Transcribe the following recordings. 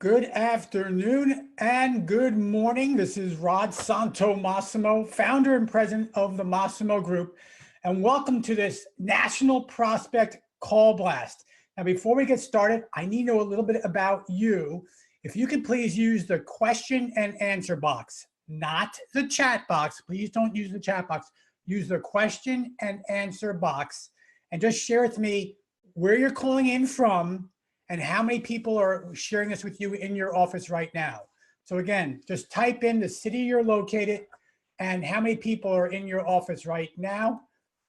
Good afternoon and good morning. This is Rod Santo Massimo, founder and president of the Massimo Group, and welcome to this National Prospect Call Blast. Now, before we get started, I need to know a little bit about you. If you could please use the question and answer box, not the chat box. Please don't use the chat box. Use the question and answer box and just share with me where you're calling in from and how many people are sharing this with you in your office right now. So again, just type in the city you're located and how many people are in your office right now,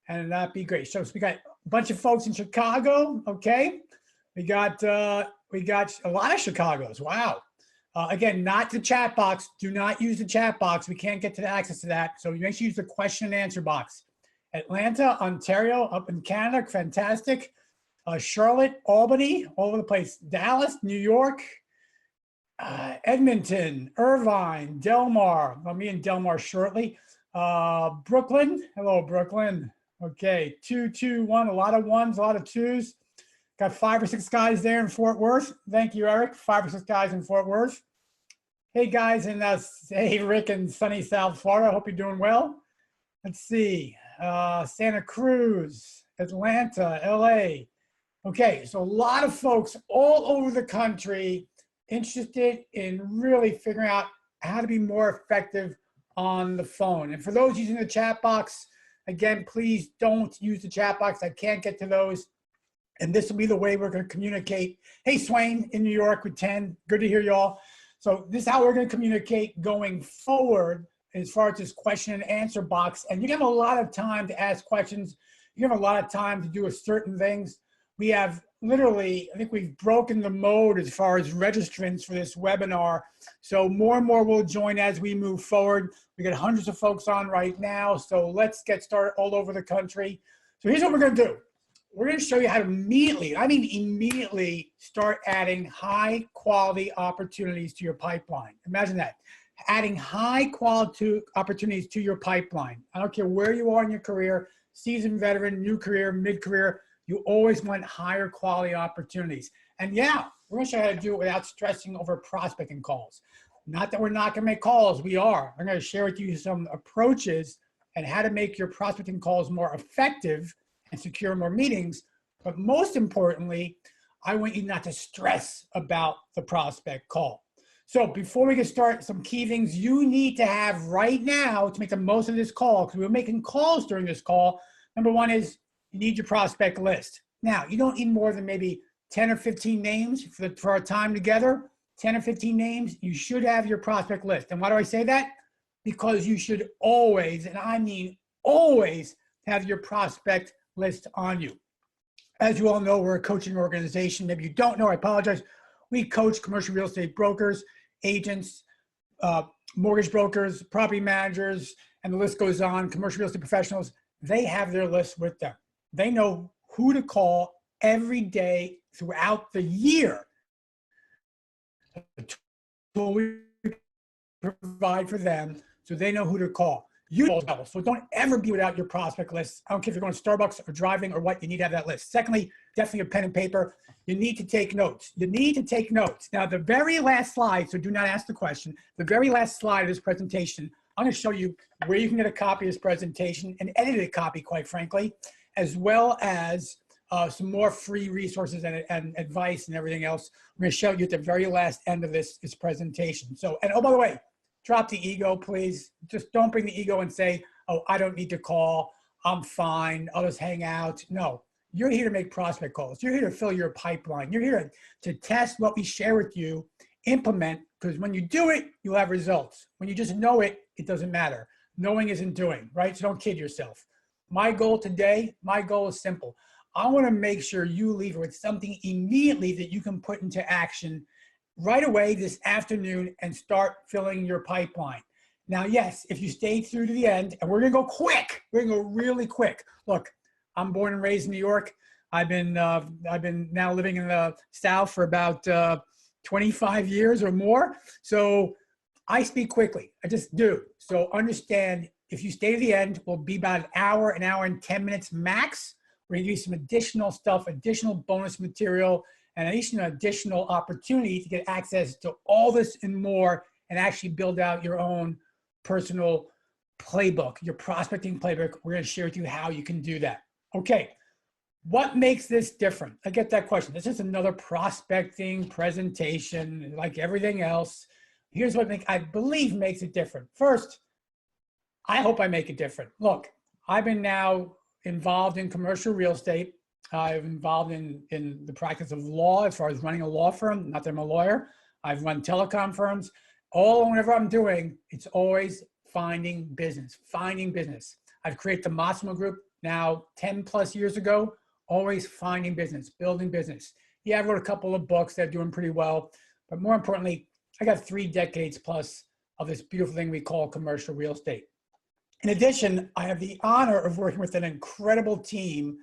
and that'd be great. So we got a bunch of folks in Chicago, okay? We got a lot of Chicagos, wow. Again, not the chat box. Do not use the chat box. We can't get to the access to that. So you make sure you use the question and answer box. Atlanta, Ontario, up in Canada, fantastic. Charlotte, Albany, all over the place. Dallas, New York, Edmonton, Irvine, Delmar. I'll be in Delmar shortly. Brooklyn, hello, Brooklyn. Okay, 221, a lot of ones, a lot of twos. Got 5 or 6 guys there in Fort Worth. Thank you, Eric. 5 or 6 guys in Fort Worth. Hey, guys, and hey, Rick in sunny South Florida. I hope you're doing well. Let's see, Santa Cruz, Atlanta, LA. Okay, so a lot of folks all over the country interested in really figuring out how to be more effective on the phone. And for those using the chat box, again, please don't use the chat box. I can't get to those. And this will be the way we're going to communicate. Hey, Swain in New York with 10. Good to hear y'all. So this is how we're going to communicate going forward as far as this question and answer box. And you have a lot of time to ask questions. You have a lot of time to do certain things. We have literally, I think we've broken the mode as far as registrants for this webinar. So more and more will join as we move forward. We got hundreds of folks on right now. So let's get started all over the country. So here's what we're going to do. We're going to show you how to immediately start adding high quality opportunities to your pipeline. Imagine that. Adding high quality opportunities to your pipeline. I don't care where you are in your career, seasoned veteran, new career, mid-career, you always want higher quality opportunities. And yeah, we're gonna show you how to do it without stressing over prospecting calls. Not that we're not gonna make calls, we are. I'm gonna share with you some approaches and how to make your prospecting calls more effective and secure more meetings. But most importantly, I want you not to stress about the prospect call. So before we get started, some key things you need to have right now to make the most of this call, because we're making calls during this call. Number one is, you need your prospect list. Now, you don't need more than maybe 10 or 15 names for our time together. 10 or 15 names, you should have your prospect list. And why do I say that? Because you should always, and I mean always, have your prospect list on you. As you all know, we're a coaching organization. Maybe you don't know, I apologize. We coach commercial real estate brokers, agents, mortgage brokers, property managers, and the list goes on, commercial real estate professionals. They have their list with them. They know who to call every day throughout the year. The tool we provide for them, so they know who to call. So don't ever be without your prospect list. I don't care if you're going to Starbucks or driving or what, you need to have that list. Secondly, definitely a pen and paper. You need to take notes. You need to take notes. Now, the very last slide, so do not ask the question, the very last slide of this presentation, I'm going to show you where you can get a copy of this presentation, an edited copy, quite frankly, as well as some more free resources and advice and everything else. I'm going to show you at the very last end of this presentation. So, and oh, by the way, drop the ego, please. Just don't bring the ego and say, oh, I don't need to call. I'm fine. I'll just hang out. No, you're here to make prospect calls. You're here to fill your pipeline. You're here to test what we share with you, implement, because when you do it, you'll have results. When you just know it, it doesn't matter. Knowing isn't doing, right? So don't kid yourself. My goal today, my goal is simple. I want to make sure you leave with something immediately that you can put into action right away this afternoon and start filling your pipeline. Now, yes, if you stayed through to the end, and we're going to go quick, we're going to go really quick. Look, I'm born and raised in New York. I've been now living in the South for about 25 years or more. So I speak quickly. I just do. So understand, if you stay to the end, we'll be about an hour and 10 minutes max. We're going to give you some additional stuff, additional bonus material, and at least an additional opportunity to get access to all this and more, and actually build out your own personal playbook, your prospecting playbook. We're going to share with you how you can do that. Okay. What makes this different? I get that question. This is another prospecting presentation like everything else. Here's what I believe makes it different. First, I hope I make it different. Look, I've been now involved in commercial real estate. I've involved in the practice of law as far as running a law firm. Not that I'm a lawyer. I've run telecom firms. Whenever I'm doing, it's always finding business, finding business. I've created the Massimo Group now 10 plus years ago, always finding business, building business. Yeah, I wrote a couple of books that are doing pretty well, but more importantly, I got 3 decades plus of this beautiful thing we call commercial real estate. In addition, I have the honor of working with an incredible team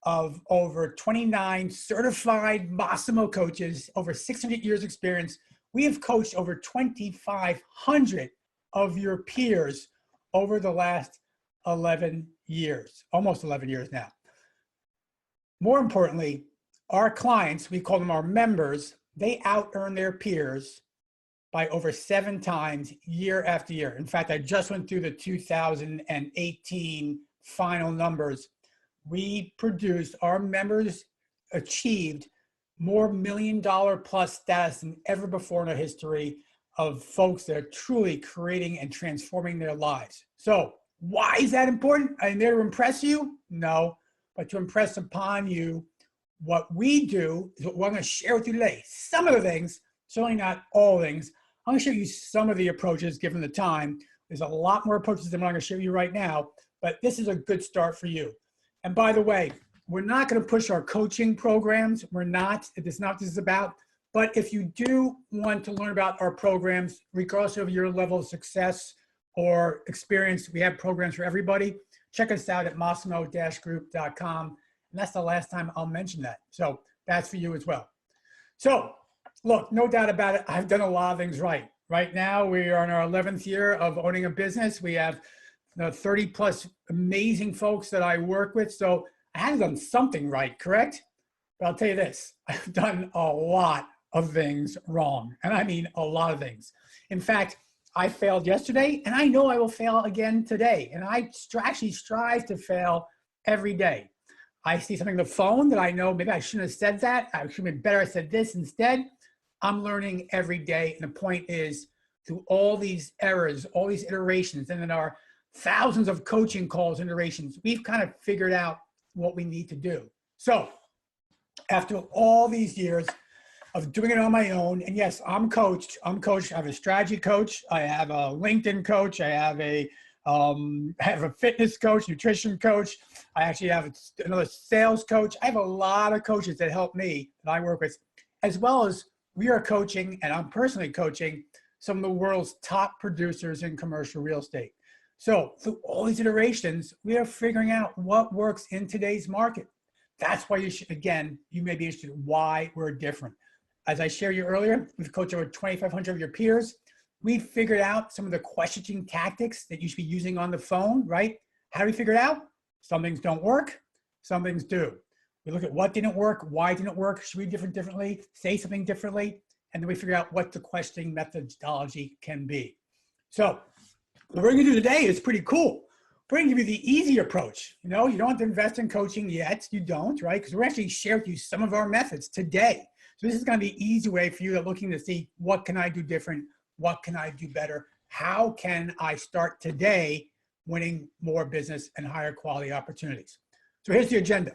of over 29 certified Massimo coaches, over 600 years experience. We have coached over 2,500 of your peers over the last 11 years, almost 11 years now. More importantly, our clients, we call them our members, they out-earn their peers by over 7 times year after year. In fact, I just went through the 2018 final numbers. Our members achieved more $1 million plus status than ever before in our history of folks that are truly creating and transforming their lives. So why is that important? I'm there to impress you? No, but to impress upon you what we do is what I'm going to share with you today. Some of the things, certainly not all things. I'm going to show you some of the approaches given the time. There's a lot more approaches than what I'm going to show you right now, but this is a good start for you. And by the way, we're not going to push our coaching programs. We're not. It's not what this is about. But if you do want to learn about our programs, regardless of your level of success or experience, we have programs for everybody. Check us out at massimo-group.com. And that's the last time I'll mention that. So that's for you as well. So look, no doubt about it, I've done a lot of things right. Right now, we are in our 11th year of owning a business. We have 30 plus amazing folks that I work with. So I have done something right, correct? But I'll tell you this, I've done a lot of things wrong. And I mean a lot of things. In fact, I failed yesterday, and I know I will fail again today. And I actually strive to fail every day. I see something on the phone that I know maybe I shouldn't have said that. I should have been better. I said this instead. I'm learning every day. And the point is, through all these errors, all these iterations, and in our thousands of coaching calls and iterations, we've kind of figured out what we need to do. So after all these years of doing it on my own, and yes, I'm coached. I have a strategy coach. I have a LinkedIn coach. I have a fitness coach, nutrition coach. I actually have another sales coach. I have a lot of coaches that help me that I work with, as well as we are coaching, and I'm personally coaching some of the world's top producers in commercial real estate. So through all these iterations, we are figuring out what works in today's market. That's why you may be interested in why we're different. As I shared you earlier, we've coached over 2,500 of your peers. We've figured out some of the questioning tactics that you should be using on the phone, right? How do we figure it out? Some things don't work, some things do. We look at what didn't work, why didn't it work, should we do differently, say something differently, and then we figure out what the questioning methodology can be. So what we're gonna do today is pretty cool. We're gonna give you the easy approach. You don't have to invest in coaching yet, you don't, right? Because we're actually sharing with you some of our methods today. So this is gonna be an easy way for you that are looking to see what can I do different, what can I do better, how can I start today winning more business and higher quality opportunities. So here's the agenda.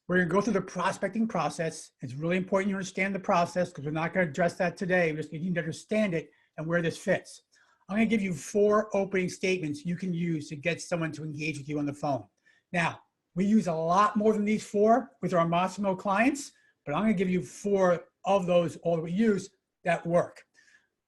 We're going to go through the prospecting process. It's really important you understand the process because we're not going to address that today. We just need to understand it and where this fits. I'm going to give you 4 opening statements you can use to get someone to engage with you on the phone. Now, we use a lot more than these 4 with our Massimo clients, but I'm going to give you 4 of those, all that we use, that work.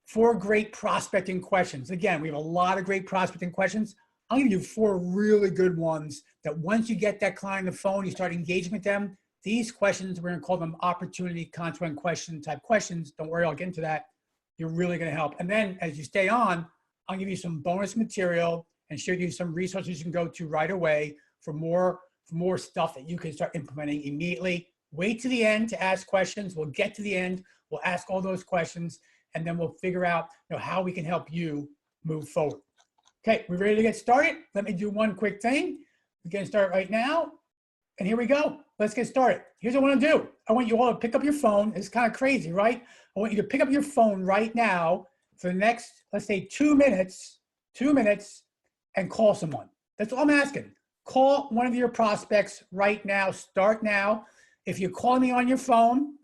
4 great prospecting questions. Again, we have a lot of great prospecting questions. I'll give you 4 really good ones that once you get that client on the phone, you start engaging with them. These questions, we're going to call them opportunity consequent question type questions. Don't worry, I'll get into that. You're really going to help. And then as you stay on, I'll give you some bonus material and show you some resources you can go to right away for more stuff that you can start implementing immediately. Wait to the end to ask questions. We'll get to the end. We'll ask all those questions, and then we'll figure out how we can help you move forward. Okay, we ready to get started? Let me do one quick thing. We're going to start right now. And here we go. Let's get started. Here's what I want to do. I want you all to pick up your phone. It's kind of crazy, right? I want you to pick up your phone right now for the next, let's say 2 minutes, and call someone. That's all I'm asking. Call one of your prospects right now. Start now. If you call me on your phone,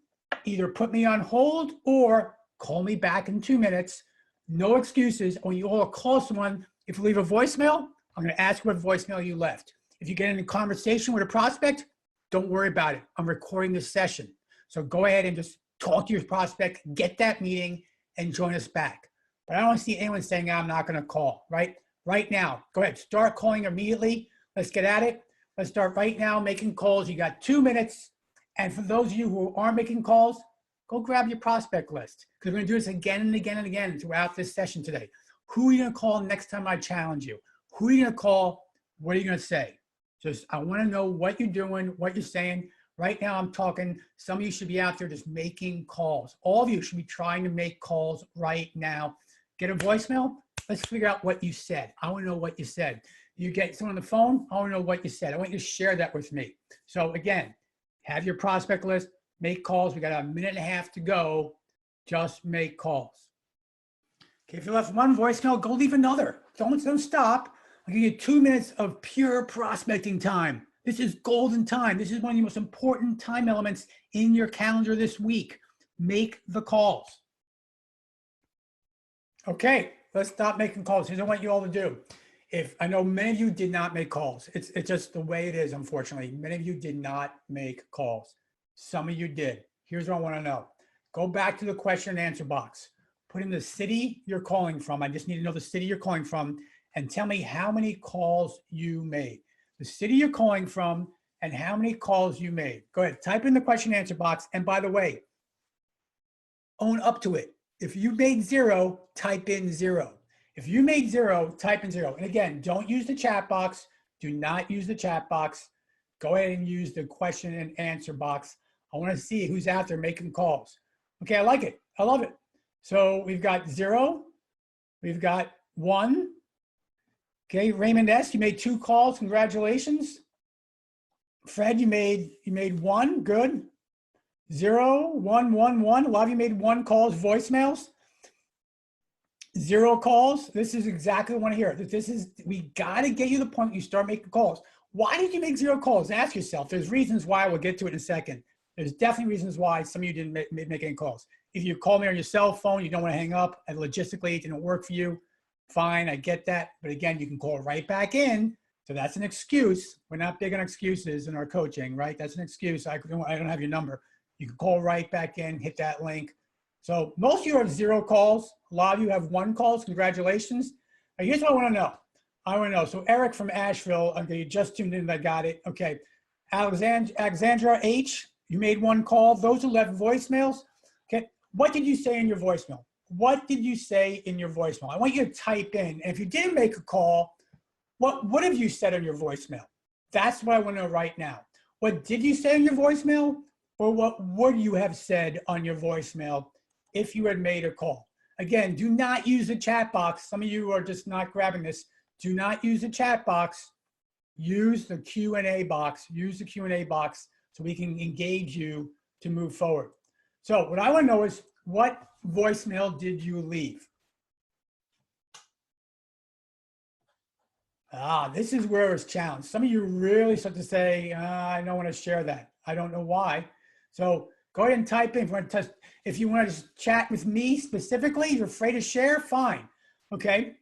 either put me on hold or call me back in 2 minutes. No excuses. I want you all to call someone. If you leave a voicemail, I'm going to ask what voicemail you left. If you get in a conversation with a prospect, don't worry about it. I'm recording this session. So go ahead and just talk to your prospect, get that meeting, and join us back. But I don't see anyone saying, I'm not going to call, right? Right now, go ahead. Start calling immediately. Let's get at it. Let's start right now making calls. You got 2 minutes. And for those of you who aren't making calls, go grab your prospect list, because we're going to do this again and again and again throughout this session today. Who are you going to call next time I challenge you? Who are you going to call? What are you going to say? Just, I want to know what you're doing, what you're saying. Right now, I'm talking, some of you should be out there just making calls. All of you should be trying to make calls right now. Get a voicemail. Let's figure out what you said. I want to know what you said. You get someone on the phone. I want to know what you said. I want you to share that with me. So again, have your prospect list, make calls. We got a minute and a half to go. Just make calls. Okay, if you left one voicemail, go leave another. Don't stop. I'll give you 2 minutes of pure prospecting time. This is golden time. This is one of the most important time elements in your calendar this week. Make the calls. Okay, let's stop making calls. Here's what I want you all to do. If I know many of you did not make calls. It's just the way it is, unfortunately. Many of you did not make calls. Some of you did. Here's what I want to know. Go back to the question and answer box. Put in the city you're calling from. I just need to know the city you're calling from, and tell me how many calls you made. The city you're calling from and how many calls you made. Go ahead, type in the question and answer box. And by the way, own up to it. If you made 0, type in 0. If you made 0, type in 0. And again, don't use the chat box. Do not use the chat box. Go ahead and use the question and answer box. I want to see who's out there making calls. Okay, I like it. I love it. So we've got 0. We've got 1. Okay, Raymond S., you made 2 calls. Congratulations. Fred, you made 1. Good. 0, 1, 1, 1. A lot of you made 1 calls. Voicemails. 0 calls. This is exactly what I want to hear. We got to get you to the point you start making calls. Why did you make 0 calls? Ask yourself. There's reasons why. We'll get to it in a second. There's definitely reasons why some of you didn't make any calls. If you call me on your cell phone, you don't want to hang up, and logistically it didn't work for you, fine, I get that. But again, you can call right back in. So that's an excuse. We're not big on excuses in our coaching, right? That's an excuse. I don't have your number. You can call right back in, hit that link. So most of you have 0 calls. A lot of you have 1 calls. Congratulations. Now, here's what I want to know. I want to know. So Eric from Asheville, okay, you just tuned in. I got it. Okay. Alexandra H., you made 1 call. Those 11 voicemails. Okay. What did you say in your voicemail? What did you say in your voicemail? I want you to type in. And if you didn't make a call, what have you said on your voicemail? That's what I want to know right now. What did you say in your voicemail? Or what would you have said on your voicemail if you had made a call? Again, do not use the chat box. Some of you are just not grabbing this. Do not use the chat box. Use the Q&A box. Use the Q&A box so we can engage you to move forward. So what I want to know is, what voicemail did you leave? This is where it's challenged. Some of you really start to say, I don't want to share that. I don't know why. So go ahead and type in. If you want to chat with me specifically, you're afraid to share, fine. Okay.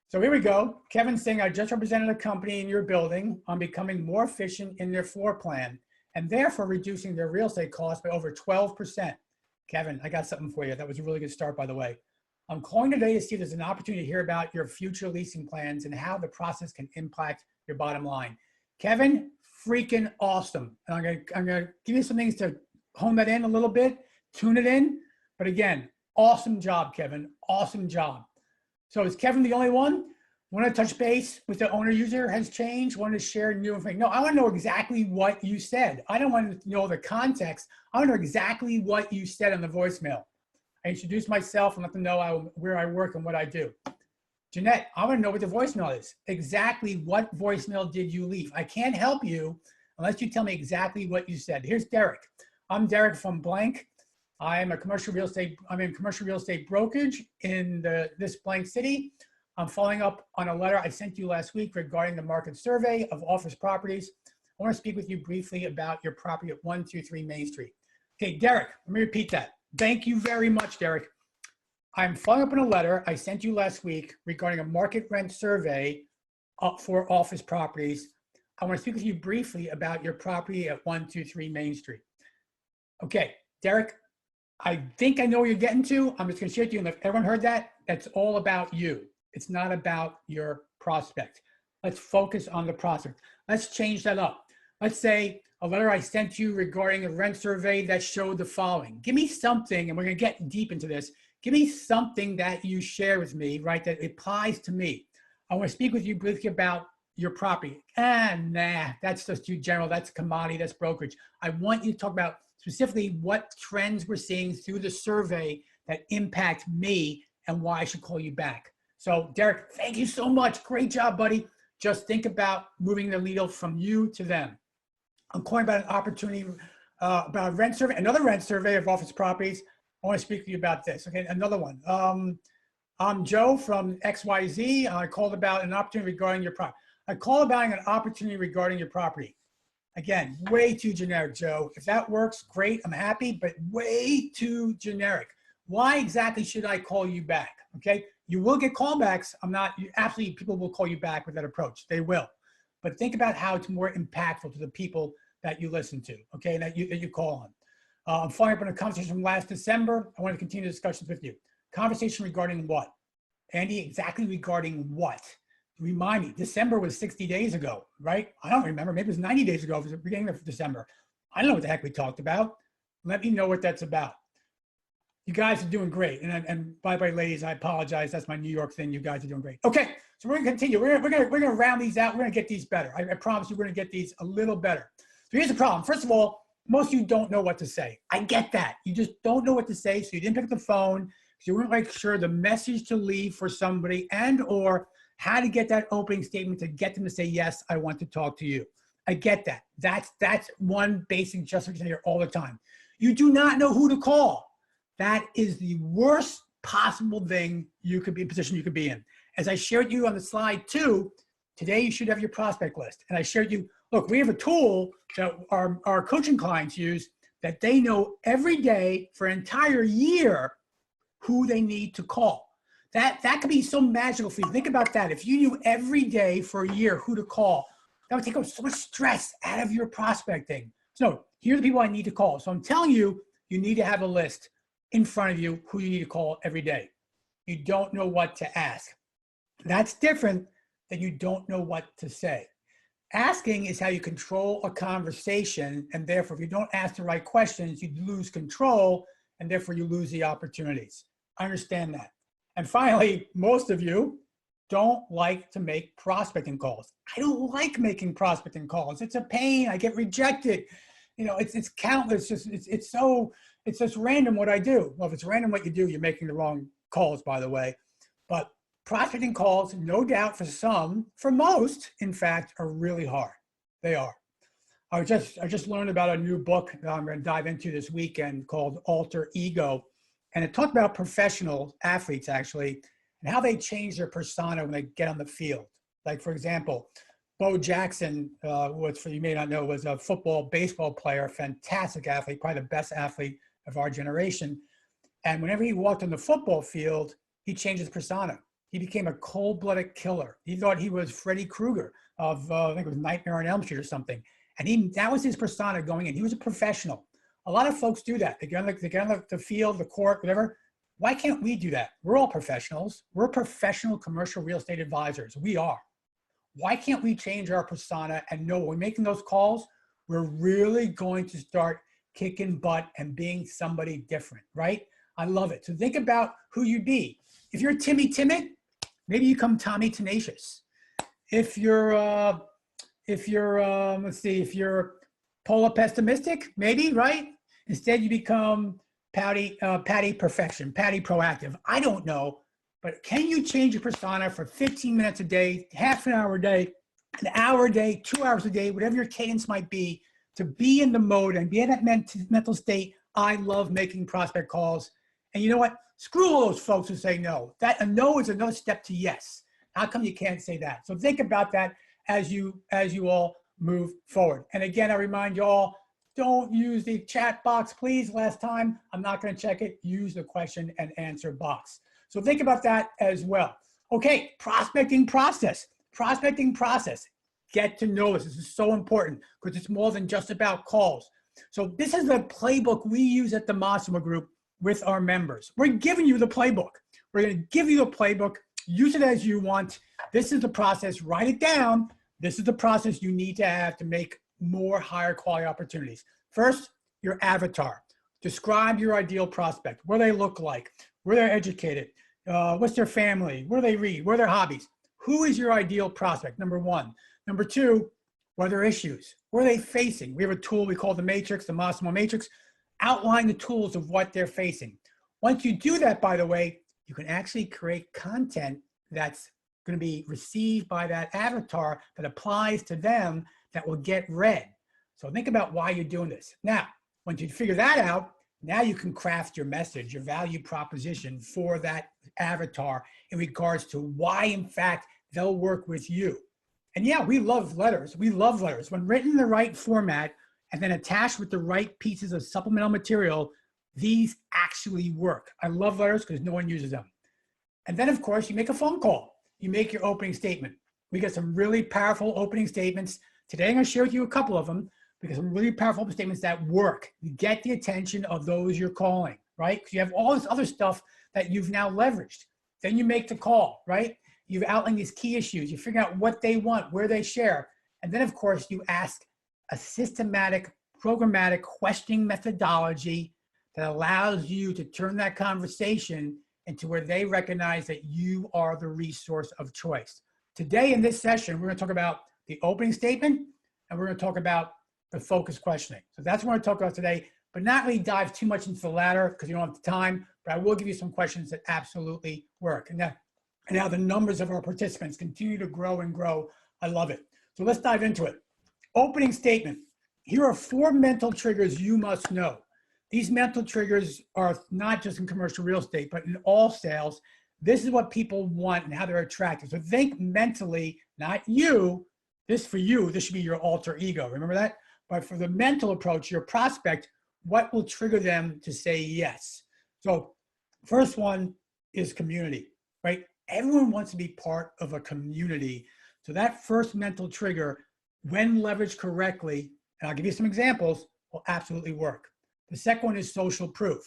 So here we go. Kevin's saying, I just represented a company in your building on becoming more efficient in their floor plan and therefore reducing their real estate costs by over 12%. Kevin, I got something for you. That was a really good start, by the way. I'm calling today to see if there's an opportunity to hear about your future leasing plans and how the process can impact your bottom line. Kevin, freaking awesome. And I'm gonna give you some things to hone that in a little bit, tune it in. But again, awesome job, Kevin. Awesome job. So is Kevin the only one? Want to touch base with the owner user has changed? Want to share new information? No, I want to know exactly what you said. I don't want to know the context. I want to know exactly what you said on the voicemail. I introduce myself and let them know where I work and what I do. Jeanette, I want to know what the voicemail is. Exactly what voicemail did you leave? I can't help you unless you tell me exactly what you said. Here's Derek. I'm Derek from blank. I'm in commercial real estate brokerage in this blank city. I'm following up on a letter I sent you last week regarding the market survey of office properties. I want to speak with you briefly about your property at 123 Main Street. Okay, Derek, let me repeat that. Thank you very much, Derek. I'm following up on a letter I sent you last week regarding a market rent survey for office properties. I want to speak with you briefly about your property at 123 Main Street. Okay, Derek, I think I know where you're getting to. I'm just going to share with you, and if everyone heard that, that's all about you. It's not about your prospect. Let's focus on the prospect. Let's change that up. Let's say a letter I sent you regarding a rent survey that showed the following. Give me something, and we're going to get deep into this. Give me something that you share with me, right, that applies to me. I want to speak with you briefly about your property. Nah, that's just too general. That's commodity, that's brokerage. I want you to talk about specifically what trends we're seeing through the survey that impact me and why I should call you back. So Derek, thank you so much. Great job, buddy. Just think about moving the needle from you to them. I'm calling about an opportunity about a rent survey, another rent survey of office properties. I want to speak to you about this. Okay, another one. I'm Joe from XYZ. I called about an opportunity regarding your property. I called about an opportunity regarding your property. Again, way too generic, Joe. If that works, great. I'm happy, but way too generic. Why exactly should I call you back? Okay, you will get callbacks. Absolutely, people will call you back with that approach. They will. But think about how it's more impactful to the people that you listen to, okay, that you call on. I'm following up on a conversation from last December. I want to continue discussions with you. Conversation regarding what? Andy, exactly regarding what? Remind me, December was 60 days ago, right? I don't remember. Maybe it was 90 days ago. It was the beginning of December. I don't know what the heck we talked about. Let me know what that's about. You guys are doing great. And by the way, ladies, I apologize. That's my New York thing. You guys are doing great. Okay, so we're gonna continue. We're gonna round these out. We're gonna get these better. I promise you, we're gonna get these a little better. So here's the problem. First of all, most of you don't know what to say. I get that. You just don't know what to say, so you didn't pick up the phone because you weren't like sure the message to leave for somebody and or how to get that opening statement to get them to say, yes, I want to talk to you. I get that. That's one basic justification here all the time. You do not know who to call. That is the worst possible thing you could be in, position you could be in. As I shared you on the slide 2, today you should have your prospect list. And I shared you, look, we have a tool that our coaching clients use that they know every day for an entire year who they need to call. That could be so magical for you. Think about that. If you knew every day for a year who to call, that would take so much stress out of your prospecting. So here are the people I need to call. So I'm telling you, you need to have a list in front of you who you need to call every day. You don't know what to ask. That's different than you don't know what to say. Asking is how you control a conversation, and therefore if you don't ask the right questions, you lose control, and therefore you lose the opportunities. I understand that. And finally, most of you don't like to make prospecting calls. I don't like making prospecting calls. It's a pain. I get rejected. You know, it's countless. It's just random what I do. Well, if it's random what you do, you're making the wrong calls, by the way. But prospecting calls, no doubt for some, for most, in fact, are really hard. They are. I just learned about a new book that I'm going to dive into this weekend called Alter Ego. And it talked about professional athletes, actually, and how they change their persona when they get on the field. Like, for example, Bo Jackson, which you may not know, was a baseball player, fantastic athlete, probably the best athlete of our generation. And whenever he walked on the football field, he changed his persona. He became a cold-blooded killer. He thought he was Freddy Krueger of, I think it was Nightmare on Elm Street or something. And that was his persona going in. He was a professional. A lot of folks do that. They get on the field, the court, whatever. Why can't we do that? We're all professionals. We're professional commercial real estate advisors. We are. Why can't we change our persona and know when we're making those calls, we're really going to start kicking butt and being somebody different, right? I love it. So think about who you'd be. If you're Timmy Timid, maybe you become Tommy Tenacious. If you're, let's see, if you're polar pessimistic, maybe, right? Instead, you become Patty Perfection, Patty Proactive. I don't know, but can you change your persona for 15 minutes a day, half an hour a day, an hour a day, 2 hours a day, whatever your cadence might be, to be in the mode and be in that mental state? I love making prospect calls. And you know what? Screw all those folks who say no. That a no is another step to yes. How come you can't say that? So think about that as you all move forward. And again, I remind you all, don't use the chat box, please. Last time, I'm not going to check it. Use the question and answer box. So think about that as well. Okay, prospecting process. Prospecting process. Get to know this. This is so important because it's more than just about calls. So this is the playbook we use at the Massimo Group with our members. We're giving you the playbook. We're going to give you the playbook. Use it as you want. This is the process. Write it down. This is the process you need to have to make more higher quality opportunities. First, your avatar. Describe your ideal prospect. What do they look like? Where they're educated? What's their family? What do they read? What are their hobbies? Who is your ideal prospect? Number one. Number two, what are their issues? What are they facing? We have a tool we call the Matrix, the Massimo Matrix. Outline the tools of what they're facing. Once you do that, by the way, you can actually create content that's going to be received by that avatar that applies to them that will get read. So think about why you're doing this. Now, once you figure that out, now you can craft your message, your value proposition for that avatar in regards to why, in fact, they'll work with you. And yeah, we love letters. We love letters. When written in the right format and then attached with the right pieces of supplemental material, these actually work. I love letters because no one uses them. And then, of course, you make a phone call. You make your opening statement. We got some really powerful opening statements. Today, I'm going to share with you a couple of them because some really powerful statements that work. You get the attention of those you're calling, right? Because you have all this other stuff that you've now leveraged. Then you make the call, right? You've outlined these key issues. You figure out what they want, where they share. And then, of course, you ask a systematic, programmatic questioning methodology that allows you to turn that conversation into where they recognize that you are the resource of choice. Today in this session, we're going to talk about the opening statement and we're going to talk about the focus questioning. So that's what we're going to talk about today, but not really dive too much into the latter because you don't have the time, but I will give you some questions that absolutely work. And now the numbers of our participants continue to grow and grow. I love it. So let's dive into it. Opening statement. Here are 4 mental triggers you must know. These mental triggers are not just in commercial real estate, but in all sales. This is what people want and how they're attracted. So think mentally, not you. This for you, this should be your alter ego. Remember that? But for the mental approach, your prospect, what will trigger them to say yes? So first one is community, right? Everyone wants to be part of a community. So that first mental trigger, when leveraged correctly, and I'll give you some examples, will absolutely work. The second one is social proof.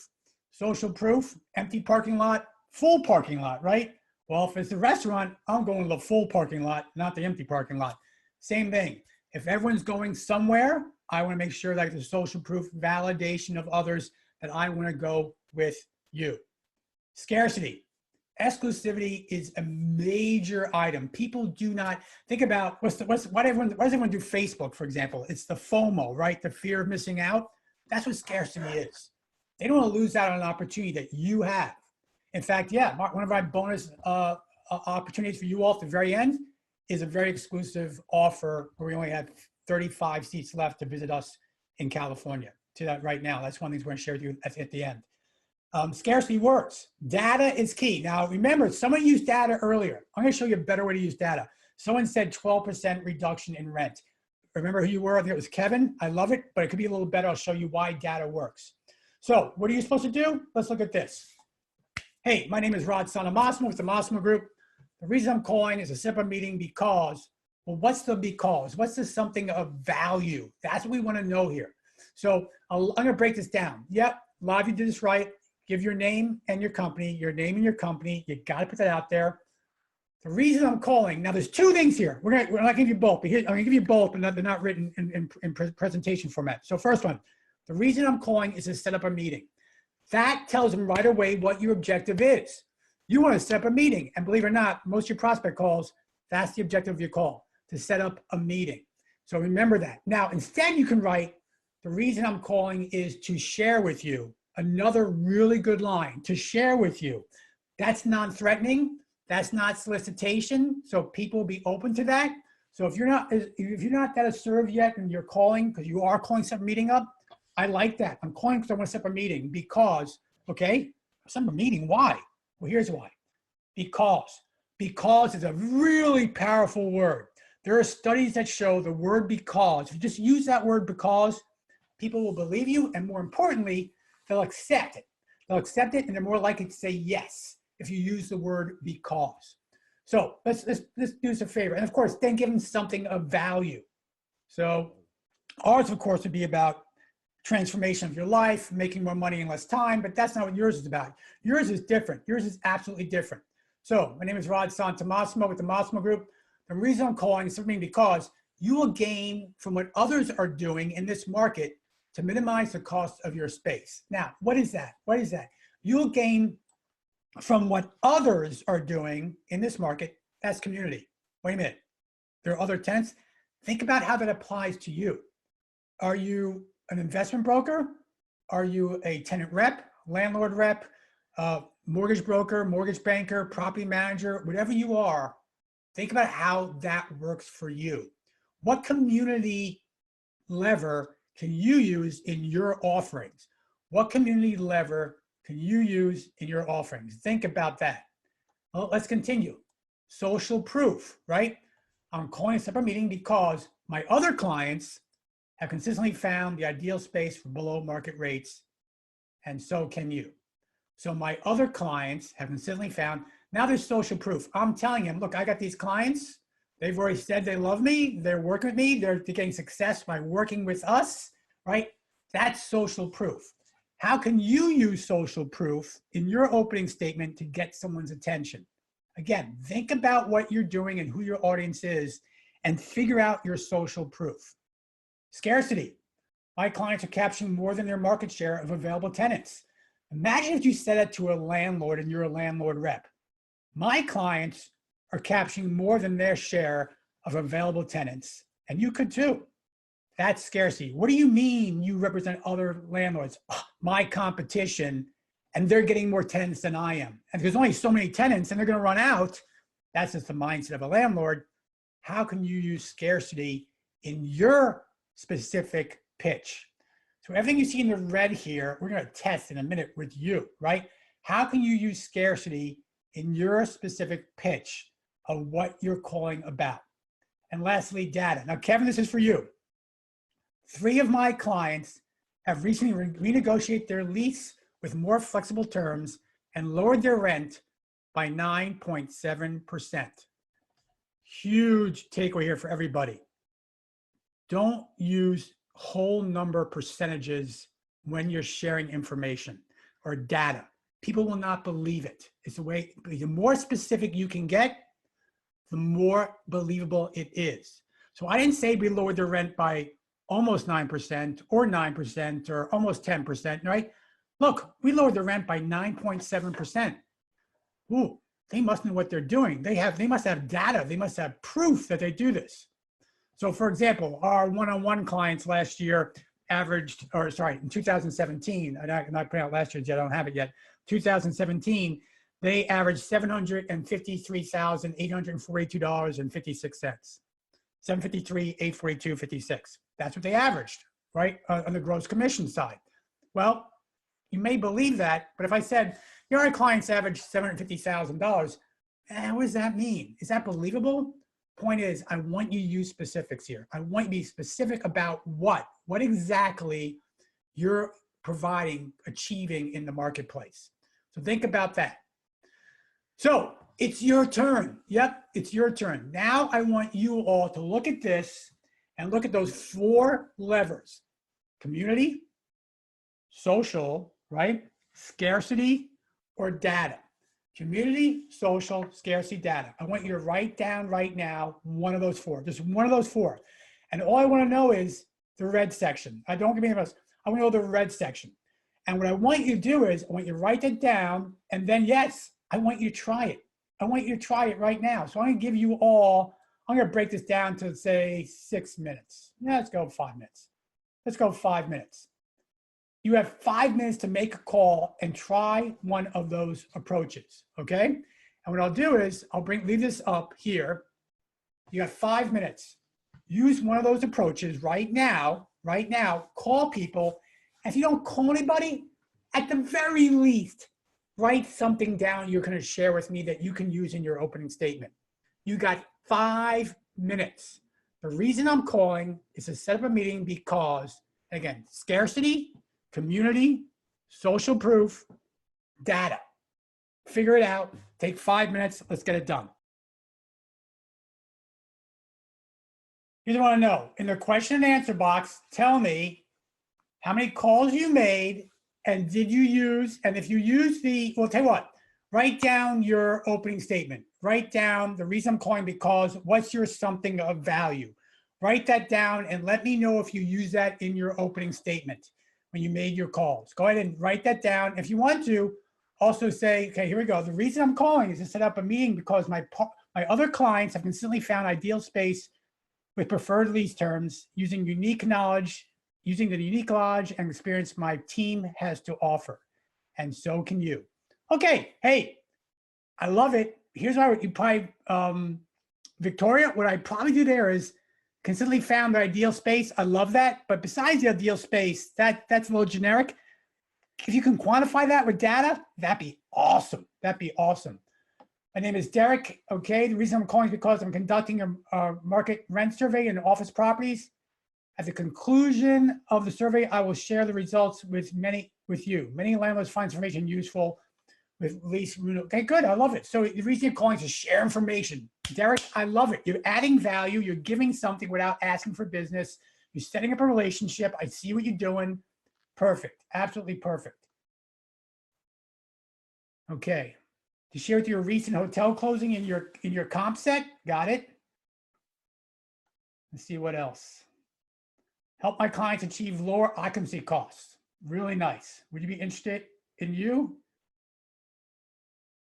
Social proof, empty parking lot, full parking lot, right? Well, if it's a restaurant, I'm going to the full parking lot, not the empty parking lot. Same thing. If everyone's going somewhere, I want to make sure that the social proof validation of others that I want to go with you. Scarcity. Exclusivity is a major item. People do not think about why does everyone do Facebook, for example? It's the FOMO, right? The fear of missing out. That's what scarcity is. They don't want to lose out on an opportunity that you have. In fact, yeah, one of our bonus opportunities for you all at the very end is a very exclusive offer where we only have 35 seats left to visit us in California. To that right now. That's one of the things we're going to share with you at the end. Scarcity works. Data is key. Now, remember, someone used data earlier. I'm going to show you a better way to use data. Someone said 12% reduction in rent. Remember who you were? I think it was Kevin. I love it, but it could be a little better. I'll show you why data works. So what are you supposed to do? Let's look at this. Hey, my name is Rod Son of Massimo with the Massimo Group. The reason I'm calling is a separate meeting because, well, what's the because? What's the something of value? That's what we want to know here. So I'm going to break this down. Yep, a lot of you did this right. Give your name and your company, You got to put that out there. The reason I'm calling, now there's 2 things here. We're not going to give you both, but here, I'm going to give you both, but they're not written in presentation format. So first one, the reason I'm calling is to set up a meeting. That tells them right away what your objective is. You want to set up a meeting. And believe it or not, most of your prospect calls, that's the objective of your call, to set up a meeting. So remember that. Now, instead you can write, the reason I'm calling is to share with you. Another really good line, to share with you. That's non-threatening. That's not solicitation. So people will be open to that. So if you're not that assertive yet and you're calling, because you are calling some meeting up, I like that. I'm calling because I want to set up a meeting because, okay, set up a meeting, why? Well, here's why. Because is a really powerful word. There are studies that show the word because, if you just use that word because, people will believe you, and more importantly, they'll accept it. They'll accept it, and they're more likely to say yes if you use the word because. So let's do us a favor. And of course, then give them something of value. So ours, of course, would be about transformation of your life, making more money in less time, but that's not what yours is about. Yours is different. Yours is absolutely different. So my name is Rod Santamassimo with the Massimo Group. The reason I'm calling is something because you will gain from what others are doing in this market to minimize the cost of your space. Now, what is that? What is that? You'll gain from what others are doing in this market. That's community. Wait a minute. There are other tenants. Think about how that applies to you. Are you an investment broker? Are you a tenant rep, landlord rep, mortgage broker, mortgage banker, property manager, whatever you are? Think about how that works for you. What community lever can you use in your offerings? What community lever can you use in your offerings? Think about that. Well, let's continue. Social proof, right? I'm calling a separate meeting because my other clients have consistently found the ideal space for below market rates, and so can you. So my other clients have consistently found, now there's social proof. I'm telling them, look, I got these clients. They've already said they love me. They're working with me. They're getting success by working with us, right? That's social proof. How can you use social proof in your opening statement to get someone's attention? Again, think about what you're doing and who your audience is and figure out your social proof. Scarcity. My clients are capturing more than their market share of available tenants. Imagine if you said that to a landlord and you're a landlord rep. My clients are capturing more than their share of available tenants, and you could too. That's scarcity. What do you mean you represent other landlords? Oh, my competition, and they're getting more tenants than I am. And there's only so many tenants and they're gonna run out. That's just the mindset of a landlord. How can you use scarcity in your specific pitch? So everything you see in the red here, we're gonna test in a minute with you, right? How can you use scarcity in your specific pitch of what you're calling about? And lastly, data. Now, Kevin, this is for you. 3 of my clients have recently renegotiated their lease with more flexible terms and lowered their rent by 9.7%. Huge takeaway here for everybody. Don't use whole number percentages when you're sharing information or data. People will not believe it. It's a way, the more specific you can get, the more believable it is. So I didn't say we lowered their rent by almost 9% or 9% or almost 10%, right? Look, we lowered the rent by 9.7%. Ooh, they must know what they're doing. They must have data. They must have proof that they do this. So for example, our one-on-one clients last year averaged, or sorry, in 2017, I'm not putting out last year's yet, I don't have it yet. 2017, they averaged $753,842.56. $753,842.56. That's what they averaged, right? On the gross commission side. Well, you may believe that, but if I said, your clients average $750,000, what does that mean? Is that believable? Point is, I want you to use specifics here. I want you to be specific about what exactly you're providing, achieving in the marketplace. So think about that. So it's your turn. Yep, it's your turn. Now I want you all to look at this and look at those 4 levers: community, social, right? Scarcity or data. Community, social, scarcity, data. I want you to write down right now one of those 4, just one of those 4. And all I want to know is the red section. I don't give me anything else. I want to know the red section. And what I want you to do is I want you to write it down, and then yes, I want you to try it. I want you to try it right now. So I'm going to give you all, I'm going to break this down to, say, 6 minutes. Yeah, let's go 5 minutes. Let's go 5 minutes. You have 5 minutes to make a call and try one of those approaches, okay? And what I'll do is I'll leave this up here. You have 5 minutes. Use one of those approaches right now, call people. And if you don't call anybody, at the very least, write something down you're going to share with me that you can use in your opening statement. You got 5 minutes. The reason I'm calling is to set up a meeting because, again, scarcity, community, social proof, data. Figure it out. Take 5 minutes. Let's get it done. Here's what I want to know. In the question and answer box, tell me how many calls you made and did you use, and if you use the, well, tell you what, write down your opening statement. Write down the reason I'm calling because what's your something of value. Write that down and let me know if you use that in your opening statement when you made your calls. Go ahead and write that down. If you want to, also say, okay, here we go. The reason I'm calling is to set up a meeting because my other clients have consistently found ideal space with preferred lease terms using the unique knowledge and experience my team has to offer. And so can you. Okay, hey, I love it. Here's what you probably, Victoria, what I probably do there is consistently found the ideal space. I love that. But besides the ideal space, that's a little generic. If you can quantify that with data, that'd be awesome. That'd be awesome. My name is Derek. Okay, the reason I'm calling is because I'm conducting a market rent survey in office properties. At the conclusion of the survey, I will share the results with you. Many landlords find information useful with lease renewal. Okay, good. I love it. So the reason you're calling is to share information. Derek, I love it. You're adding value. You're giving something without asking for business. You're setting up a relationship. I see what you're doing. Perfect. Absolutely perfect. Okay. To share with your recent hotel closing in your comp set. Got it. Let's see what else. Help my clients achieve lower occupancy costs. Really nice. Would you be interested in you?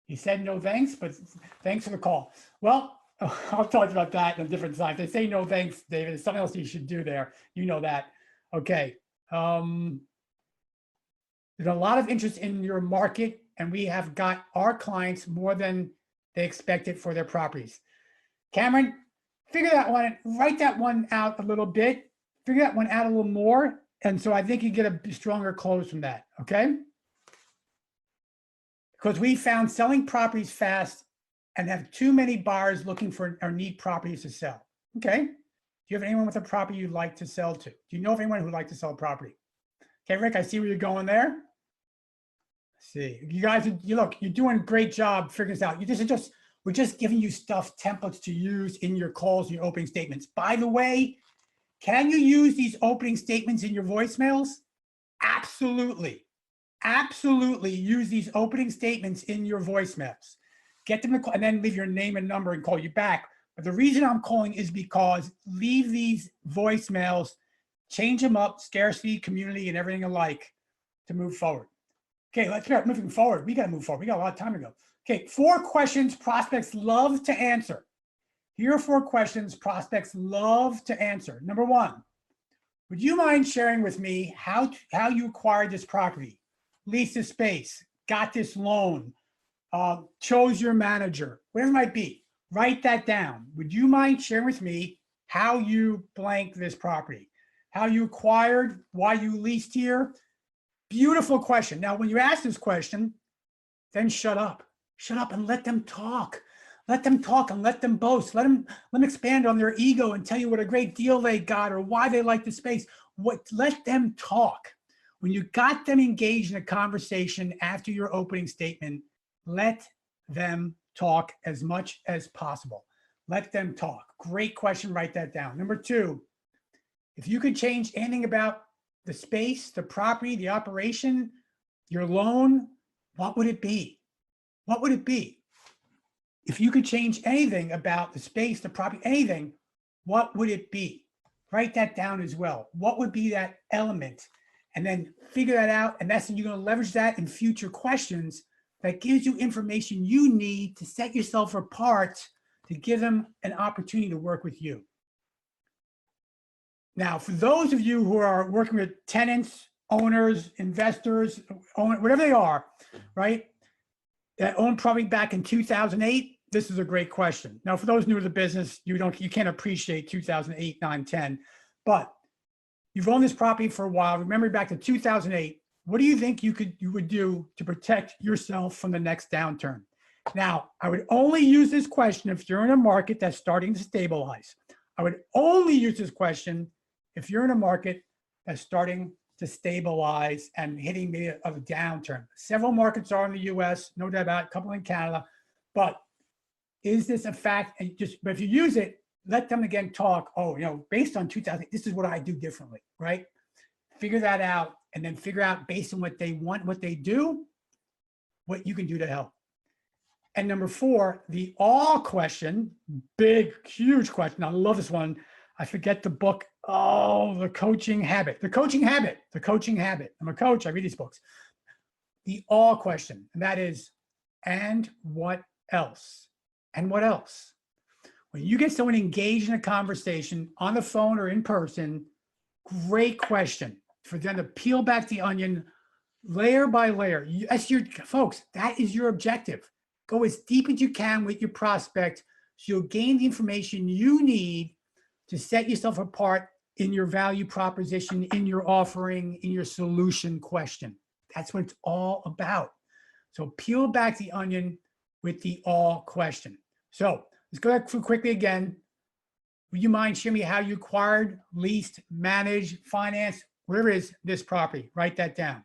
He said no thanks, but thanks for the call. Well, I'll talk about that in a different time. They say no thanks, David. There's something else you should do there. You know that. Okay. There's a lot of interest in your market, and we have got our clients more than they expected for their properties. Cameron, figure that one, write that one out a little bit. Figure that one out a little more. And so I think you get a stronger close from that, okay? Because we found selling properties fast and have too many buyers looking for or need properties to sell. Okay. Do you have anyone with a property you'd like to sell to? Do you know of anyone who'd like to sell a property? Okay, Rick, I see where you're going there. Let's see, you guys, you're doing a great job figuring this out. We're just giving you stuff, templates to use in your calls and your opening statements. By the way, can you use these opening statements in your voicemails? Absolutely. Absolutely use these opening statements in your voicemails. Get them to call and then leave your name and number and call you back. But the reason I'm calling is because leave these voicemails, change them up, scarcity, community, and everything alike to move forward. Okay, let's start moving forward. We got to move forward. We got a lot of time to go. Okay, 4 questions prospects love to answer. Here are 4 questions prospects love to answer. Number 1, would you mind sharing with me how you acquired this property, leased this space, got this loan, chose your manager, whatever it might be? Write that down. Would you mind sharing with me how you blank this property, how you acquired, why you leased here? Beautiful question. Now, when you ask this question, then shut up. Shut up and let them talk. Let them talk and let them boast. Let them expand on their ego and tell you what a great deal they got or why they like the space. Let them talk. When you got them engaged in a conversation after your opening statement, let them talk as much as possible. Let them talk. Great question. Write that down. Number 2, if you could change anything about the space, the property, the operation, your loan, what would it be? What would it be? If you could change anything about the space, the property, anything, what would it be? Write that down as well. What would be that element? And then figure that out. And you're going to leverage that in future questions that gives you information you need to set yourself apart to give them an opportunity to work with you. Now, for those of you who are working with tenants, owners, investors, whatever they are, right, that owned property back in 2008, this is a great question. Now, for those new to the business, you can't appreciate 2008, 9, 10, but you've owned this property for a while. Remember back to 2008, what do you think you would do to protect yourself from the next downturn? Now, I would only use this question if you're in a market that's starting to stabilize. I would only use this question if you're in a market that's starting to stabilize and hitting maybe a downturn. Several markets are in the US, no doubt about it, a couple in Canada, but is this a fact? And but if you use it, let them again talk, oh, based on 2000, this is what I do differently, right? Figure that out and then figure out based on what they want, what they do, what you can do to help. And number 4, the all question, big, huge question. I love this one. I forget the book. Oh, The Coaching Habit. The Coaching Habit. The Coaching Habit. I'm a coach. I read these books. The all question, and that is, and what else? And what else? When you get someone engaged in a conversation on the phone or in person, great question for them to peel back the onion layer by layer. That's your, folks, that is your objective. Go as deep as you can with your prospect so you'll gain the information you need to set yourself apart in your value proposition, in your offering, in your solution question. That's what it's all about. So peel back the onion with the all question. So let's go through quickly again. Would you mind sharing me how you acquired, leased, managed, financed, whatever it is, this property? Write that down.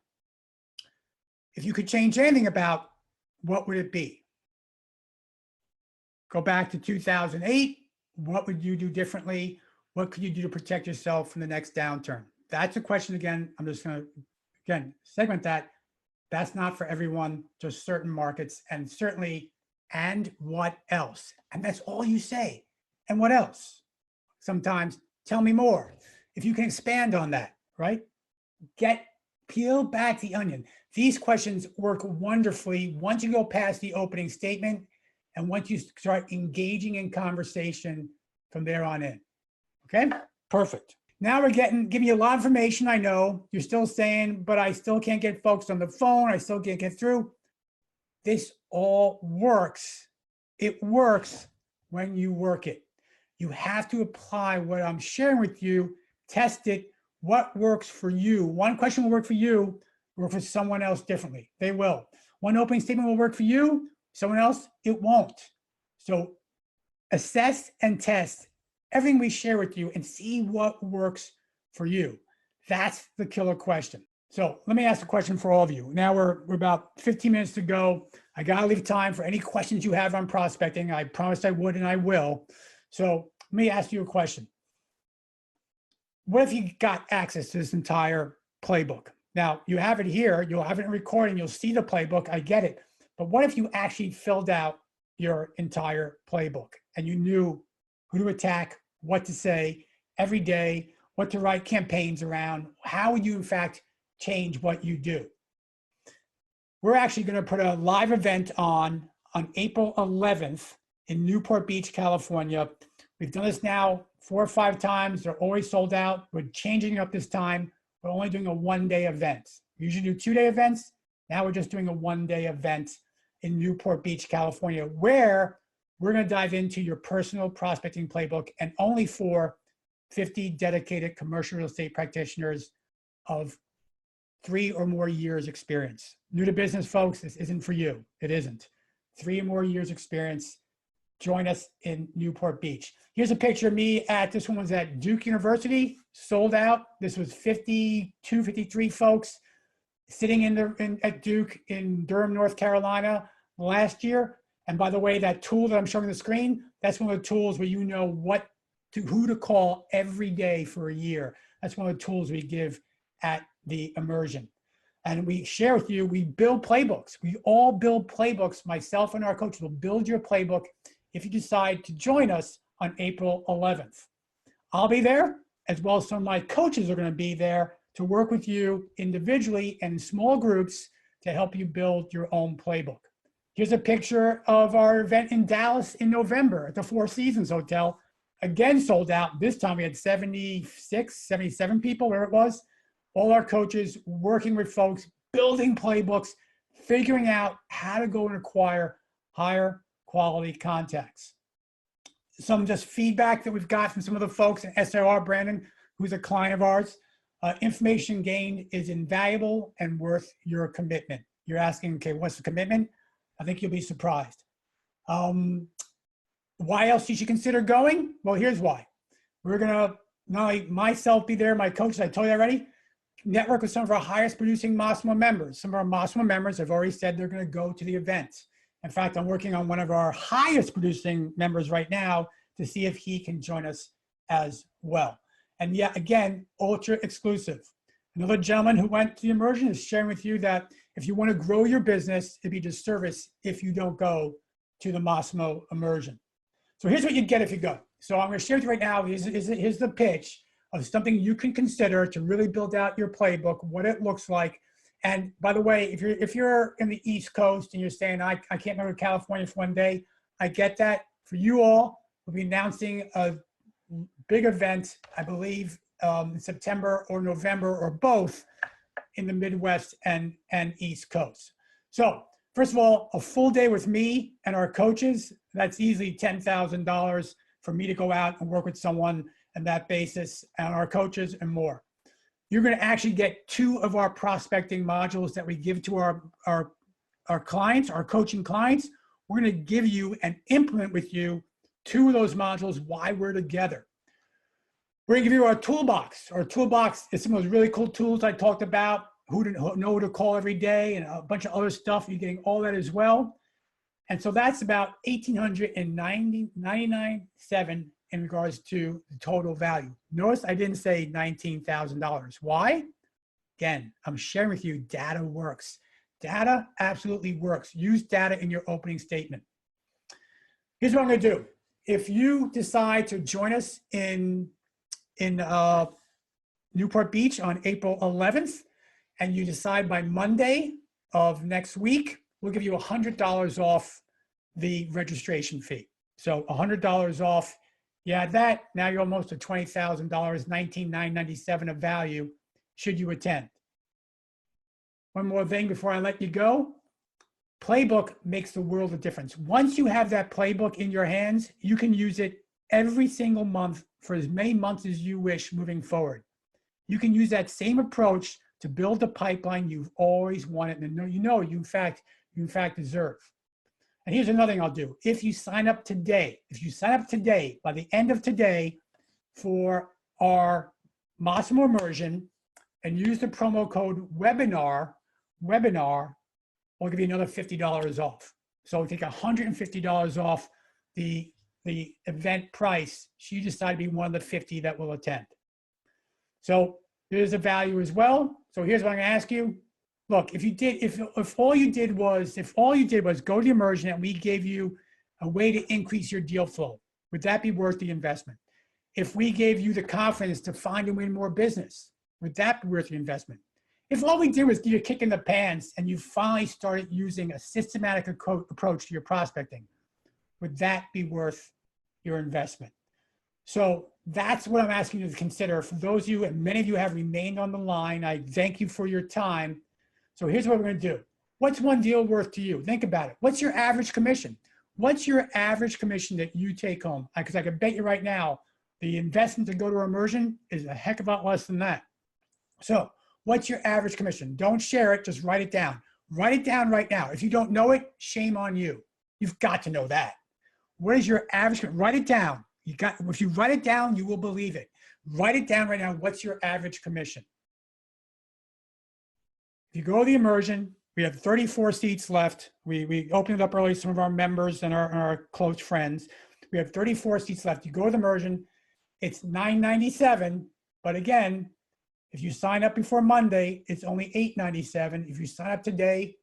If you could change anything about, what would it be? Go back to 2008. What would you do differently? What could you do to protect yourself from the next downturn? That's a question again. I'm just going to, again, segment that. That's not for everyone, just certain markets, and certainly, and what else? And that's all you say. And what else? Sometimes, tell me more. If you can expand on that, right? Peel back the onion. These questions work wonderfully once you go past the opening statement and once you start engaging in conversation from there on in. Okay, perfect. Now we're giving you a lot of information. I know you're still saying, but I still can't get folks on the phone. I still can't get through. This all works. It works when you work it. You have to apply what I'm sharing with you, test it, what works for you. One question will work for you, work for someone else differently. They will. One opening statement will work for you, someone else, it won't. So assess and test everything we share with you and see what works for you. That's the killer question. So let me ask a question for all of you. Now we're about 15 minutes to go. I gotta leave time for any questions you have on prospecting. I promised I would and I will. So let me ask you a question. What if you got access to this entire playbook? Now you have it here, you'll have it in recording, you'll see the playbook, I get it. But what if you actually filled out your entire playbook and you knew who to attack, what to say every day, what to write campaigns around? How would you in fact change what you do? We're actually going to put a live event on April 11th in Newport Beach, California. We've done this now 4 or 5 times. They're always sold out. We're changing up this time. We're only doing a 1-day event. We usually do 2-day events. Now we're just doing a 1-day event in Newport Beach, California, where we're going to dive into your personal prospecting playbook, and only for 50 dedicated commercial real estate practitioners of 3 or more years experience. New to business folks, this isn't for you. It isn't. 3 or more years experience. Join us in Newport Beach. Here's a picture of me this one was at Duke University, sold out. This was 52, 53 folks sitting at Duke in Durham, North Carolina last year. And by the way, that tool that I'm showing on the screen, that's one of the tools where you know who to call every day for a year. That's one of the tools we give at the Immersion. And we share with you, we build playbooks. We all build playbooks. Myself and our coaches will build your playbook if you decide to join us on April 11th. I'll be there, as well as some of my coaches are going to be there to work with you individually and in small groups to help you build your own playbook. Here's a picture of our event in Dallas in November at the Four Seasons Hotel. Again, sold out. This time we had 76, 77 people, where it was. All our coaches working with folks, building playbooks, figuring out how to go and acquire higher quality contacts. Some just feedback that we've got from some of the folks in SIR, Brandon, who's a client of ours. Information gained is invaluable and worth your commitment. You're asking, okay, what's the commitment? I think you'll be surprised. Why else you should consider going? Well, here's why. We're gonna, not only myself be there, my coaches, I told you already, network with some of our highest producing Massimo members. Some of our Massimo members have already said they're gonna go to the event. In fact, I'm working on one of our highest producing members right now to see if he can join us as well. And yet again, ultra exclusive. Another gentleman who went to the Immersion is sharing with you that if you want to grow your business, it'd be a disservice if you don't go to the Massimo Immersion. So here's what you get if you go. So I'm going to share with you right now, here's the pitch of something you can consider to really build out your playbook, what it looks like. And by the way, if you're in the East Coast and you're saying, I can't go to California for one day, I get that. For you all, we'll be announcing a big event, I believe, in September or November or both in the Midwest and East Coast. So first of all, a full day with me and our coaches, that's easily $10,000 for me to go out and work with someone on that basis, and our coaches and more. You're going to actually get 2 of our prospecting modules that we give to our clients, our coaching clients. We're going to give you and implement with you 2 of those modules while we're together. We're going to give you our toolbox. Our toolbox is some of those really cool tools I talked about, who to know who to call every day, and a bunch of other stuff. You're getting all that as well. And so that's about $1,899.97 in regards to the total value. Notice I didn't say $19,000. Why? Again, I'm sharing with you data works. Data absolutely works. Use data in your opening statement. Here's what I'm going to do. If you decide to join us in Newport Beach on April 11th, and you decide by Monday of next week, we'll give you $100 off the registration fee. So $100 off. You add that, now you're almost at $20,000, $19,997 of value should you attend. One more thing before I let you go. Playbook makes the world of difference. Once you have that playbook in your hands, you can use it every single month for as many months as you wish moving forward. You can use that same approach to build the pipeline you've always wanted and you in fact deserve. And here's another thing I'll do. If you sign up today, by the end of today for our Massimo Immersion and use the promo code webinar, we'll give you another $50 off. So we'll take $150 off the event price. So you decide to be one of the 50 that will attend. So there's a value as well. So here's what I'm going to ask you. Look, if all you did was go to the Immersion and we gave you a way to increase your deal flow, would that be worth the investment? If we gave you the confidence to find and win more business, would that be worth the investment? If all we did was give you a kick in the pants and you finally started using a systematic approach to your prospecting, would that be worth your investment? So that's what I'm asking you to consider. For those of you, and many of you have remained on the line, I thank you for your time. So here's what we're going to do. What's one deal worth to you? Think about it. What's your average commission? What's your average commission that you take home? Because I can bet you right now, the investment to go to Immersion is a heck of a lot less than that. So what's your average commission? Don't share it, just write it down. Write it down right now. If you don't know it, shame on you. You've got to know that. What is your average? Write it down. If you write it down, you will believe it. Write it down right now. What's your average commission? If you go to the Immersion, we have 34 seats left. We opened it up early, some of our members and our close friends. We have 34 seats left. You go to the Immersion, it's $997. But again, if you sign up before Monday, it's only $897. If you sign up today,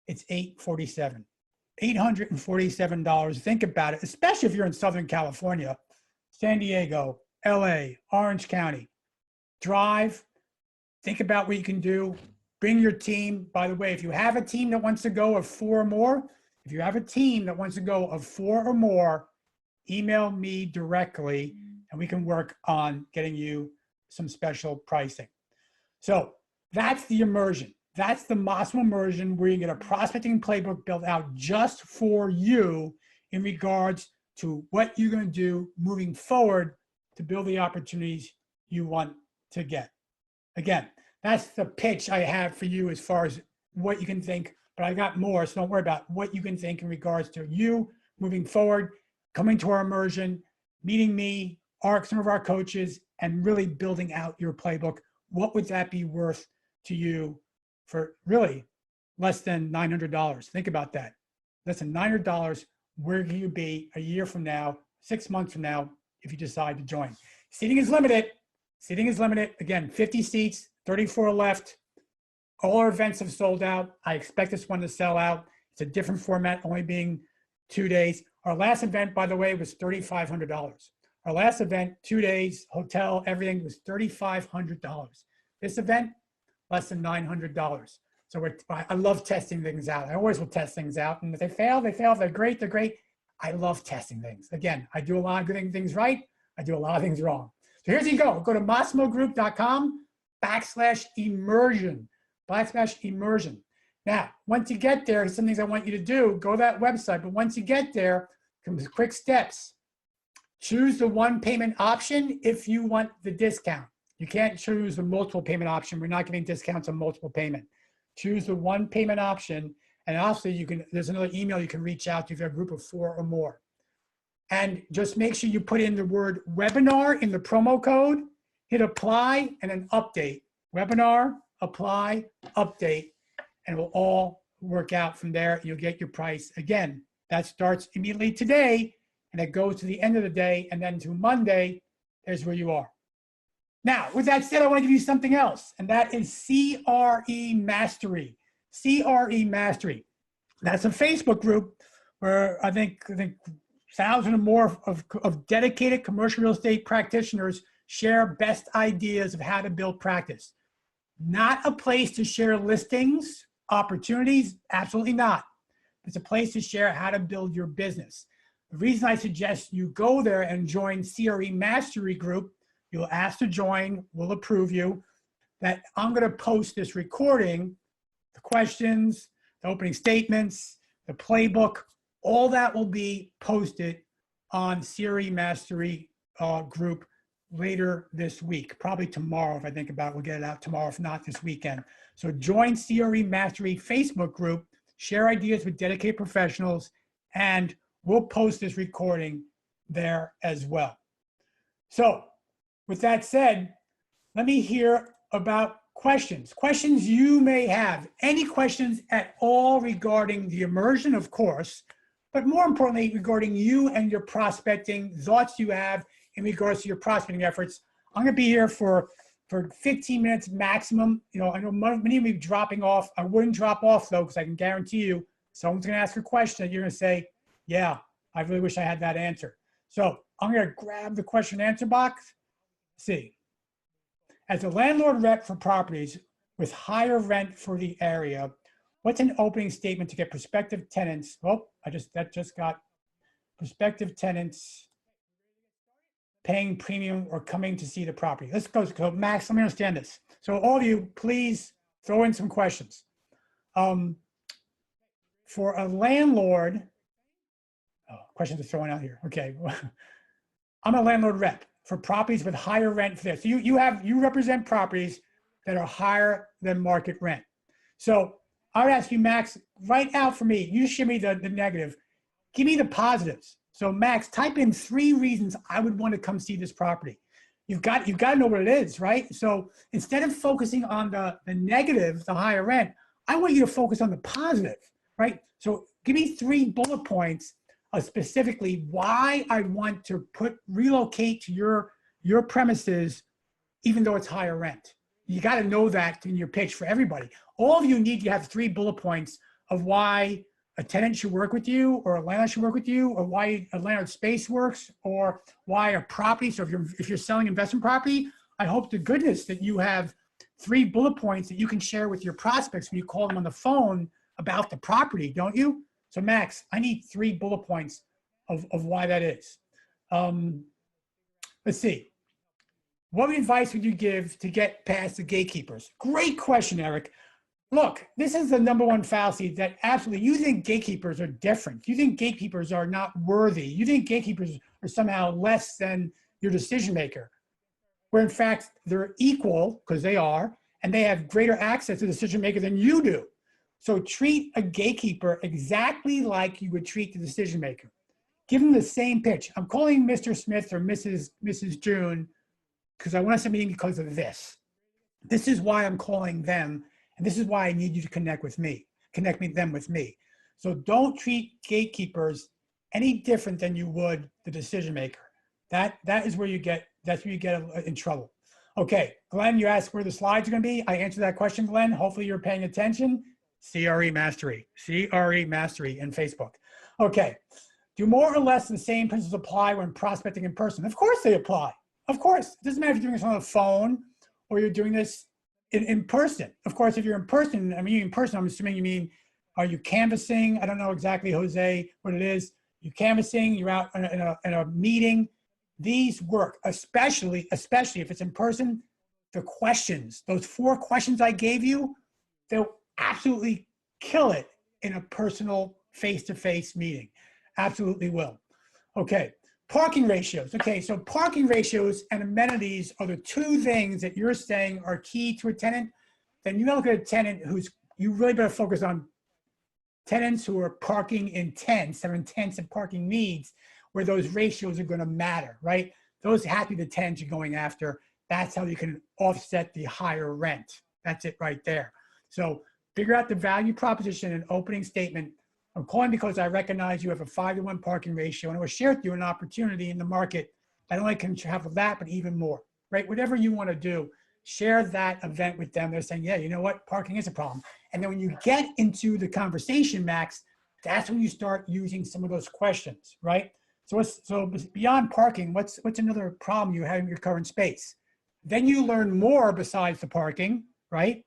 it's $847. $847. Think about it, especially if you're in Southern California, San Diego, LA, Orange County. Drive, think about what you can do. Bring your team. By the way, if you have a team that wants to go of 4 or more, if you have a team that wants to go of 4 or more, email me directly and we can work on getting you some special pricing. So that's the immersion. That's the Massimo Immersion, where you get a prospecting playbook built out just for you in regards to what you're going to do moving forward to build the opportunities you want to get. Again, that's the pitch I have for you as far as what you can think, but I got more, so don't worry about what you can think in regards to you moving forward, coming to our immersion, meeting me, some of our coaches, and really building out your playbook. What would that be worth to you for really less than $900? Think about that. Less than $900, where can you be a year from now, 6 months from now, if you decide to join? Seating is limited. Seating is limited. Again, 50 seats, 34 left. All our events have sold out. I expect this one to sell out. It's a different format, only being 2 days. Our last event, by the way, was $3,500. Our last event, 2 days, hotel, everything, was $3,500. This event, less than $900. So I love testing things out. I always will test things out. And if they fail, they fail. If they're great, they're great. I love testing things. Again, I do a lot of good things right. I do a lot of things wrong. So here's you go. Go to MassimoGroup.com/immersion. /immersion. Now, once you get there, some things I want you to do, go to that website. But once you get there, comes quick steps. Choose the one payment option if you want the discount. You can't choose the multiple payment option. We're not giving discounts on multiple payment. Choose the one payment option. And also there's another email you can reach out to if you have a group of 4 or more. And just make sure you put in the word webinar in the promo code, hit apply, and then update. Webinar, apply, update, and it will all work out from there. You'll get your price. Again, that starts immediately today, and it goes to the end of the day, and then to Monday, there's where you are. Now, with that said, I want to give you something else, and that is CRE Mastery. CRE Mastery. That's a Facebook group where I think 1,000 or more of dedicated commercial real estate practitioners share best ideas of how to build practice. Not a place to share listings, opportunities, absolutely not. It's a place to share how to build your business. The reason I suggest you go there and join CRE Mastery Group, you'll ask to join, we'll approve you, that I'm going to post this recording, the questions, the opening statements, the playbook, all that will be posted on CRE Mastery Group later this week, probably tomorrow. If I think about it, we'll get it out tomorrow, if not this weekend. So join CRE Mastery Facebook group, share ideas with dedicated professionals, and we'll post this recording there as well. So with that said, let me hear about questions you may have. Any questions at all regarding the immersion, of course, but more importantly, regarding you and your prospecting, thoughts you have in regards to your prospecting efforts. I'm going to be here for 15 minutes maximum. You know, I know many of you dropping off. I wouldn't drop off though, because I can guarantee you someone's going to ask a question and you're going to say, yeah, I really wish I had that answer. So I'm going to grab the question and answer box. See, as a landlord rep for properties with higher rent for the area, what's an opening statement to get prospective tenants? Well, that just got prospective tenants paying premium or coming to see the property. Let's go. So Max, let me understand this. So all of you, please throw in some questions. For a landlord, questions are throwing out here. Okay, I'm a landlord rep for properties with higher rent for this. So you represent properties that are higher than market rent. So I would ask you, Max, write out for me. You show me the negative. Give me the positives. So Max, type in 3 reasons I would want to come see this property. You've got to know what it is, right? So instead of focusing on the negative, the higher rent, I want you to focus on the positive, right? So give me 3 bullet points of specifically why I want to relocate to your premises, even though it's higher rent. You got to know that in your pitch for everybody. All of you need to have 3 bullet points of why a tenant should work with you, or a landlord should work with you, or why a landlord space works, or why a property. So if you're selling investment property, I hope to goodness that you have 3 bullet points that you can share with your prospects when you call them on the phone about the property, don't you? So Max, I need 3 bullet points of why that is. Let's see. What advice would you give to get past the gatekeepers? Great question, Eric. Look, this is the #1 fallacy that absolutely, you think gatekeepers are different. You think gatekeepers are not worthy. You think gatekeepers are somehow less than your decision maker, where in fact they're equal, because they are, and they have greater access to the decision maker than you do. So treat a gatekeeper exactly like you would treat the decision maker. Give them the same pitch. I'm calling Mr. Smith or Mrs. June because I want to set a meeting because of this. This is why I'm calling them, and this is why I need you to connect with me. Them with me. So don't treat gatekeepers any different than you would the decision maker. That's where you get in trouble. Okay, Glenn, you asked where the slides are going to be. I answered that question, Glenn. Hopefully you're paying attention. CRE Mastery in Facebook. Okay, do more or less the same principles apply when prospecting in person? Of course they apply. Of course, it doesn't matter if you're doing this on the phone or you're doing this in person. Of course, if you're in person, I'm assuming you mean, are you canvassing? I don't know exactly, Jose, what it is. You're canvassing, you're out in a meeting. These work, especially if it's in person. The questions, those 4 questions I gave you, they'll absolutely kill it in a personal face-to-face meeting. Absolutely will. Okay, parking ratios. Okay, so parking ratios and amenities are the 2 things that you're saying are key to a tenant. Then you look at a tenant you really better focus on tenants who are parking intense, they're intense in parking needs, where those ratios are going to matter, right? Those have to be the tenants you're going after. That's how you can offset the higher rent. That's it right there. So figure out the value proposition and opening statement. I'm calling because I recognize you have a 5-to-1 parking ratio, and I will share with you an opportunity in the market. Not only can you have that, but even more, right? Whatever you want to do, share that event with them. They're saying, yeah, you know what? Parking is a problem. And then when you get into the conversation, Max, that's when you start using some of those questions, right? So beyond parking, what's another problem you have in your current space? Then you learn more besides the parking, right?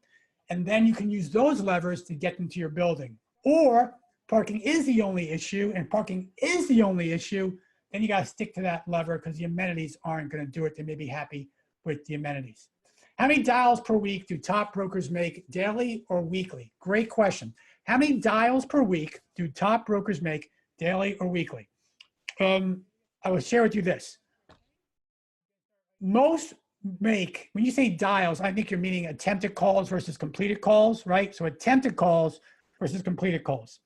And then you can use those levers to get into your building. Or parking is the only issue, and parking is the only issue, then you got to stick to that lever because the amenities aren't going to do it. They may be happy with the amenities. How many dials per week do top brokers make, daily or weekly? Great question. How many dials per week do top brokers make, daily or weekly? I will share with you this. Most make, when you say dials, I think you're meaning attempted calls versus completed calls, right? So attempted calls versus completed calls.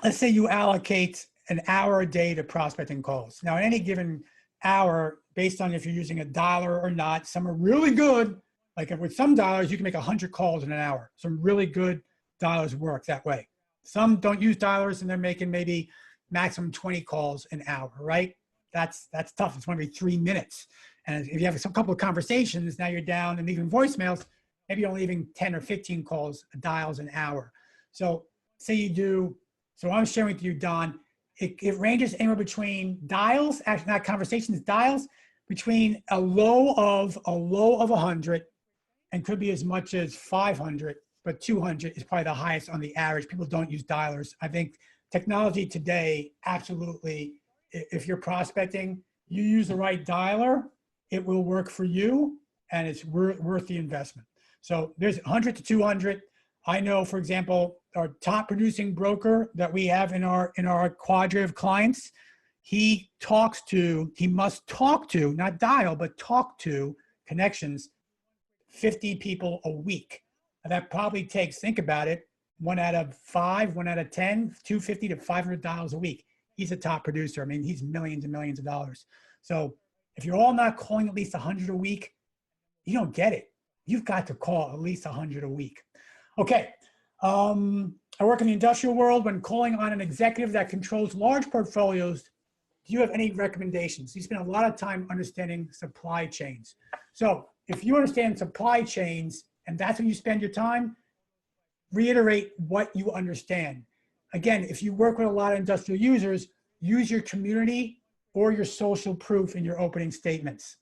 Let's say you allocate an hour a day to prospecting calls. Now, in any given hour, based on if you're using a dialer or not, some are really good. Like with some dialers, you can make 100 calls in an hour. Some really good dialers work that way. Some don't use dialers and they're making maybe maximum 20 calls an hour, right? That's tough. It's going to be 3 minutes. And if you have a couple of conversations, now you're down and leaving voicemails, maybe you're only leaving 10 or 15 calls, dials an hour. So say you do, so I'm sharing with you, Don, it ranges anywhere between dials, actually not conversations, dials, between a low of 100 and could be as much as 500, but 200 is probably the highest on the average. People don't use dialers. I think technology today, absolutely, if you're prospecting, you use the right dialer, it will work for you and it's worth the investment. So there's 100 to 200. I know, for example, our top producing broker that we have in our quadrant of clients, he must talk to, not dial, but talk to connections, 50 people a week. And that probably takes, think about it, 1 out of 5, 1 out of 10, 250 to 500 dials a week. He's a top producer. I mean, he's millions and millions of dollars. So if you're all not calling at least 100 a week, you don't get it. You've got to call at least 100 a week. Okay. I work in the industrial world. When calling on an executive that controls large portfolios, do you have any recommendations? You spend a lot of time understanding supply chains. So if you understand supply chains and that's when you spend your time, reiterate what you understand. Again, if you work with a lot of industrial users, use your community or your social proof in your opening statements.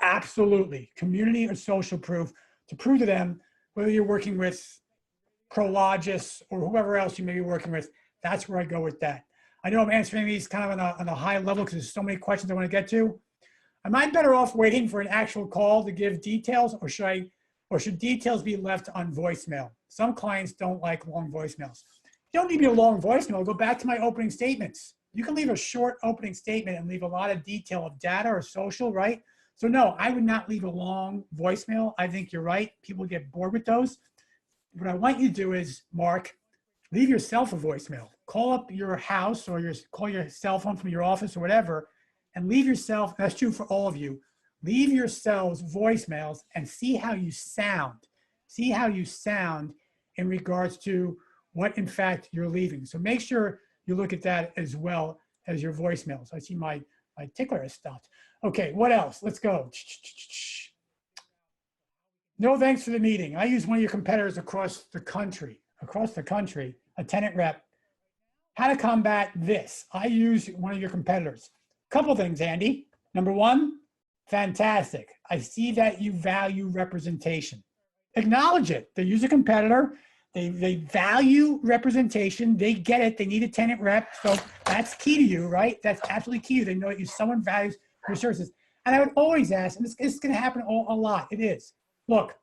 Absolutely. Community or social proof to prove to them whether you're working with Prologis or whoever else you may be working with. That's where I go with that. I know I'm answering these kind of on a high level because there's so many questions I want to get to. Am I better off waiting for an actual call to give details, or should details be left on voicemail? Some clients don't like long voicemails. You don't need me a long voicemail. Go back to my opening statements. You can leave a short opening statement and leave a lot of detail of data or social, right? So no, I would not leave a long voicemail. I think you're right. People get bored with those. What I want you to do is, Mark, leave yourself a voicemail. Call up your house or call your cell phone from your office or whatever, and leave yourself, that's true for all of you, leave yourselves voicemails and see how you sound. See how you sound in regards to what in fact you're leaving. So make sure you look at that as well as your voicemails. I see my tickler has stopped. Okay, what else? Let's go. No thanks for the meeting. I use one of your competitors across the country, a tenant rep. How to combat this? I use one of your competitors. Couple things, Andy. Number one, fantastic. I see that you value representation. Acknowledge it. They use a competitor. They value representation. They get it. They need a tenant rep. So that's key to you, right? That's absolutely key. They know that someone values your services. And I would always ask, and this is going to happen a lot. It is. Look,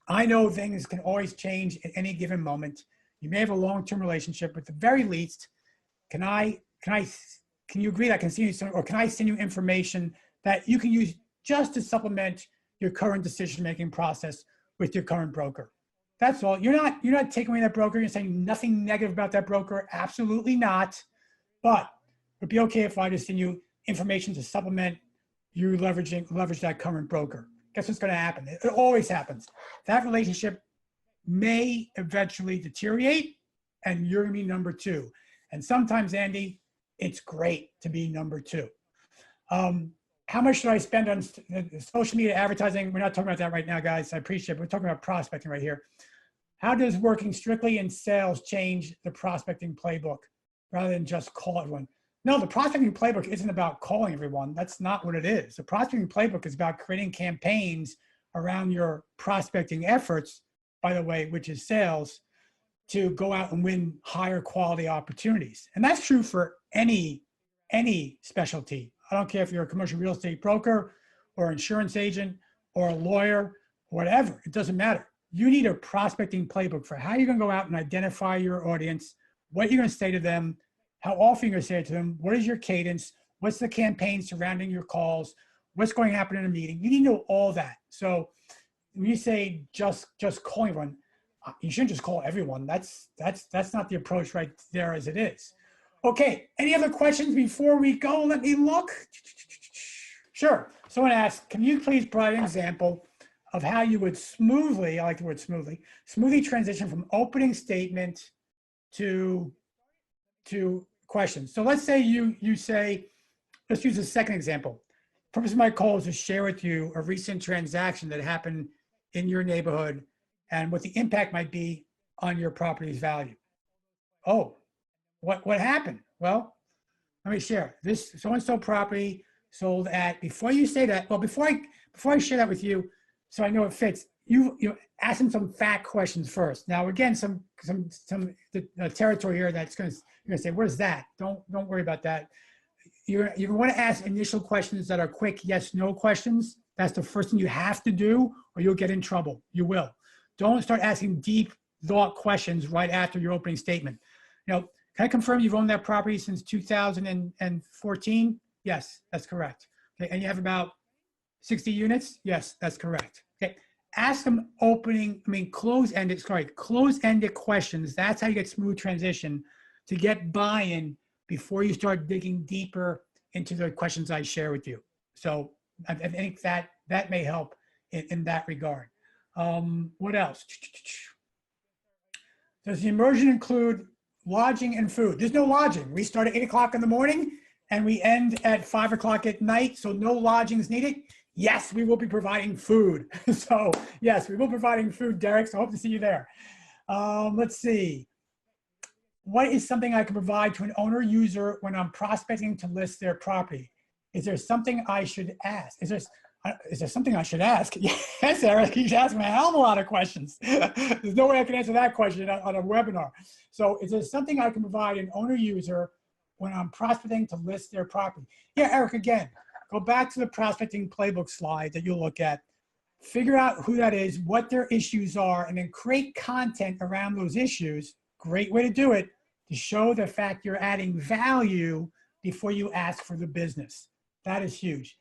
I know things can always change at any given moment. You may have a long-term relationship, but at the very least, can you agree that I can send you some, or can I send you information that you can use just to supplement your current decision-making process with your current broker? That's all. You're not taking away that broker. You're saying nothing negative about that broker. Absolutely not. But it would be okay if I just send you information to supplement you leverage that current broker. Guess what's going to happen? It always happens. That relationship may eventually deteriorate, and you're going to be number two. And sometimes, Andy, it's great to be number two. How much should I spend on social media advertising? We're not talking about that right now, guys. I appreciate it. We're talking about prospecting right here. How does working strictly in sales change the prospecting playbook rather than just call everyone? No, the prospecting playbook isn't about calling everyone. That's not what it is. The prospecting playbook is about creating campaigns around your prospecting efforts, by the way, which is sales, to go out and win higher quality opportunities. And that's true for any specialty. I don't care if you're a commercial real estate broker or insurance agent or a lawyer, whatever, it doesn't matter. You need a prospecting playbook for how you're going to go out and identify your audience, what you're going to say to them, how often you're going to say it to them, what is your cadence, what's the campaign surrounding your calls, what's going to happen in a meeting. You need to know all that. So when you say just call everyone, you shouldn't just call everyone. That's not the approach right there as it is. Okay, any other questions before we go? Let me look. Sure. Someone asked, can you please provide an example of how you would smoothly, I like the word smoothly transition from opening statement to questions. So let's say you say, let's use a second example. The purpose of my call is to share with you a recent transaction that happened in your neighborhood and what the impact might be on your property's value. Oh, what happened? Well, let me share. This so-and-so property sold at, before you say that, well, before I share that with you, so I know it fits, you ask them some fact questions first. Now, again, some territory here that's you're gonna say, where's that? Don't worry about that. You're going to want to ask initial questions that are quick yes, no questions. That's the first thing you have to do, or you'll get in trouble. You will. Don't start asking deep thought questions right after your opening statement. Can I confirm you've owned that property since 2014? Yes, that's correct. Okay, and you have about 60 units? Yes, that's correct. Okay, ask them close-ended questions. That's how you get smooth transition to get buy-in before you start digging deeper into the questions I share with you. So I think that may help in that regard. What else? Does the immersion include lodging and food? There's no lodging. We start at 8 o'clock in the morning and we end at 5 o'clock at night, so no lodging is needed. Yes, we will be providing food. So yes, we will be providing food, Derek, so I hope to see you there. Let's see. What is something I can provide to an owner user when I'm prospecting to list their property? Is there something I should ask? Is there something I should ask? Yes, Eric, you should ask me a hell of a lot of questions. There's no way I can answer that question on a webinar. So is there something I can provide an owner user when I'm prospecting to list their property? Yeah, Eric, again, go back to the prospecting playbook slide that you'll look at. Figure out who that is, what their issues are, and then create content around those issues. Great way to do it, to show the fact you're adding value before you ask for the business. That is huge.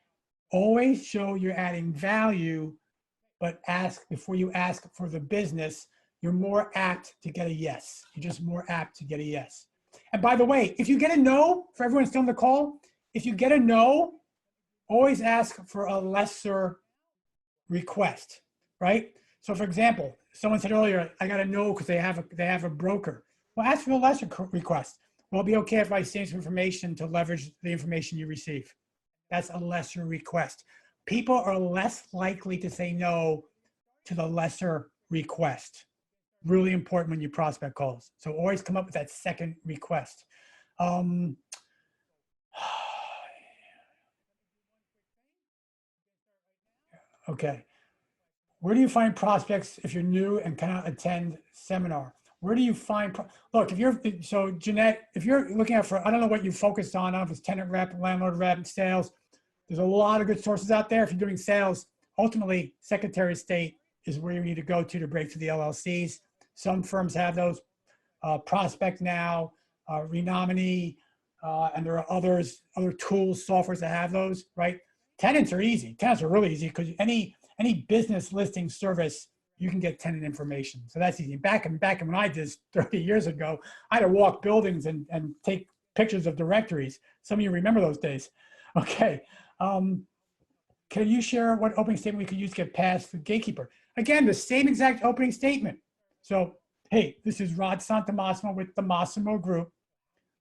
Always show you're adding value, but ask before you ask for the business. You're more apt to get a yes. You're just more apt to get a yes. And by the way, if you get a no, for everyone still on the call, if you get a no, always ask for a lesser request, right? So for example, someone said earlier, I got a no because they have a broker. Well, ask for a lesser request. Will it be okay if I send some information to leverage the information you receive? That's a lesser request. People are less likely to say no to the lesser request. Really important when you prospect calls. So always come up with that second request. Okay. Where do you find prospects if you're new and cannot attend seminar? Where do you find, look, if you're, so Jeanette, if you're looking at for, I don't know what you focused on, I don't know if it's tenant rep, landlord rep, sales, there's a lot of good sources out there. If you're doing sales, ultimately, Secretary of State is where you need to go to break through the LLCs. Some firms have those, Prospect Now, Renominee, and there are other tools, softwares that have those, right? Tenants are easy. Tenants are really easy because any business listing service, you can get tenant information. So that's easy. Back when I did this 30 years ago, I had to walk buildings and take pictures of directories. Some of you remember those days. Okay. Can you share what opening statement we could use to get past the gatekeeper? Again, the same exact opening statement. So, hey, this is Rod Santamassimo with the Massimo Group.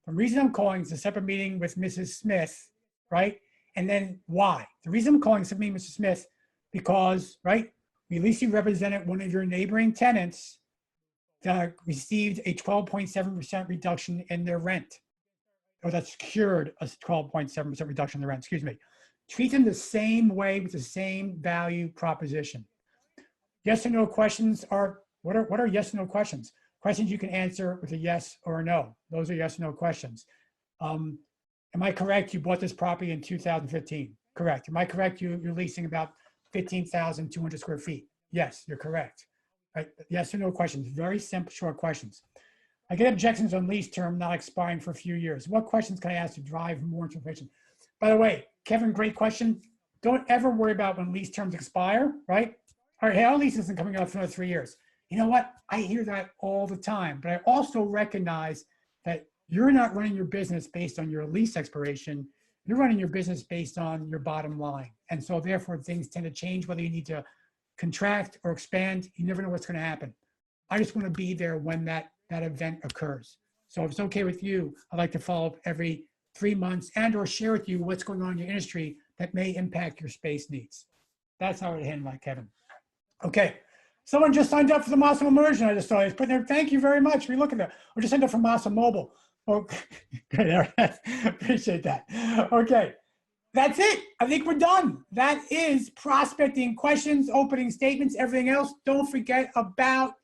The reason I'm calling is a separate meeting with Mrs. Smith, right? And then why? The reason I'm calling is separate meeting with Mrs. Smith because, right, we recently represented one of your neighboring tenants that received a 12.7% reduction in their rent. Or that secured a 12.7% reduction in the rent, excuse me. Treat them the same way with the same value proposition. Yes or no questions are, what are yes or no questions? Questions you can answer with a yes or a no. Those are yes or no questions. Am I correct? You bought this property in 2015. Correct. Am I correct? You're leasing about 15,200 square feet. Yes, you're correct. Right? Yes or no questions. Very simple, short questions. I get objections on lease term not expiring for a few years. What questions can I ask to drive more information? By the way, Kevin, great question. Don't ever worry about when lease terms expire, right? All right, hey, our lease isn't coming up for another 3 years. You know what? I hear that all the time, but I also recognize that you're not running your business based on your lease expiration. You're running your business based on your bottom line. And so therefore things tend to change, whether you need to contract or expand, you never know what's gonna happen. I just wanna be there when that event occurs. So if it's okay with you, I'd like to follow up every 3 months and or share with you what's going on in your industry that may impact your space needs. That's how I handle that, Kevin. Okay, someone just signed up for the Massimo Immersion. I just saw it. Put there. Thank you very much. We look at that. Or just signed up for Massimo Mobile. Oh, good. Appreciate that. Okay, that's it. I think we're done. That is prospecting questions, opening statements, everything else. Don't forget about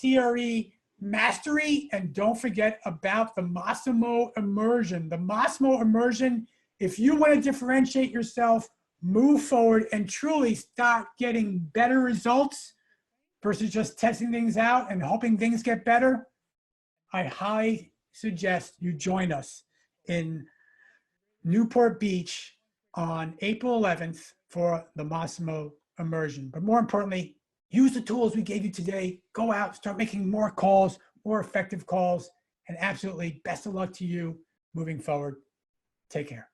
CRE Mastery, and don't forget about the Massimo Immersion. The Massimo Immersion, if you want to differentiate yourself, move forward, and truly start getting better results versus just testing things out and hoping things get better, I highly suggest you join us in Newport Beach on April 11th for the Massimo Immersion. But more importantly, use the tools we gave you today. Go out, start making more calls, more effective calls, and absolutely best of luck to you moving forward. Take care.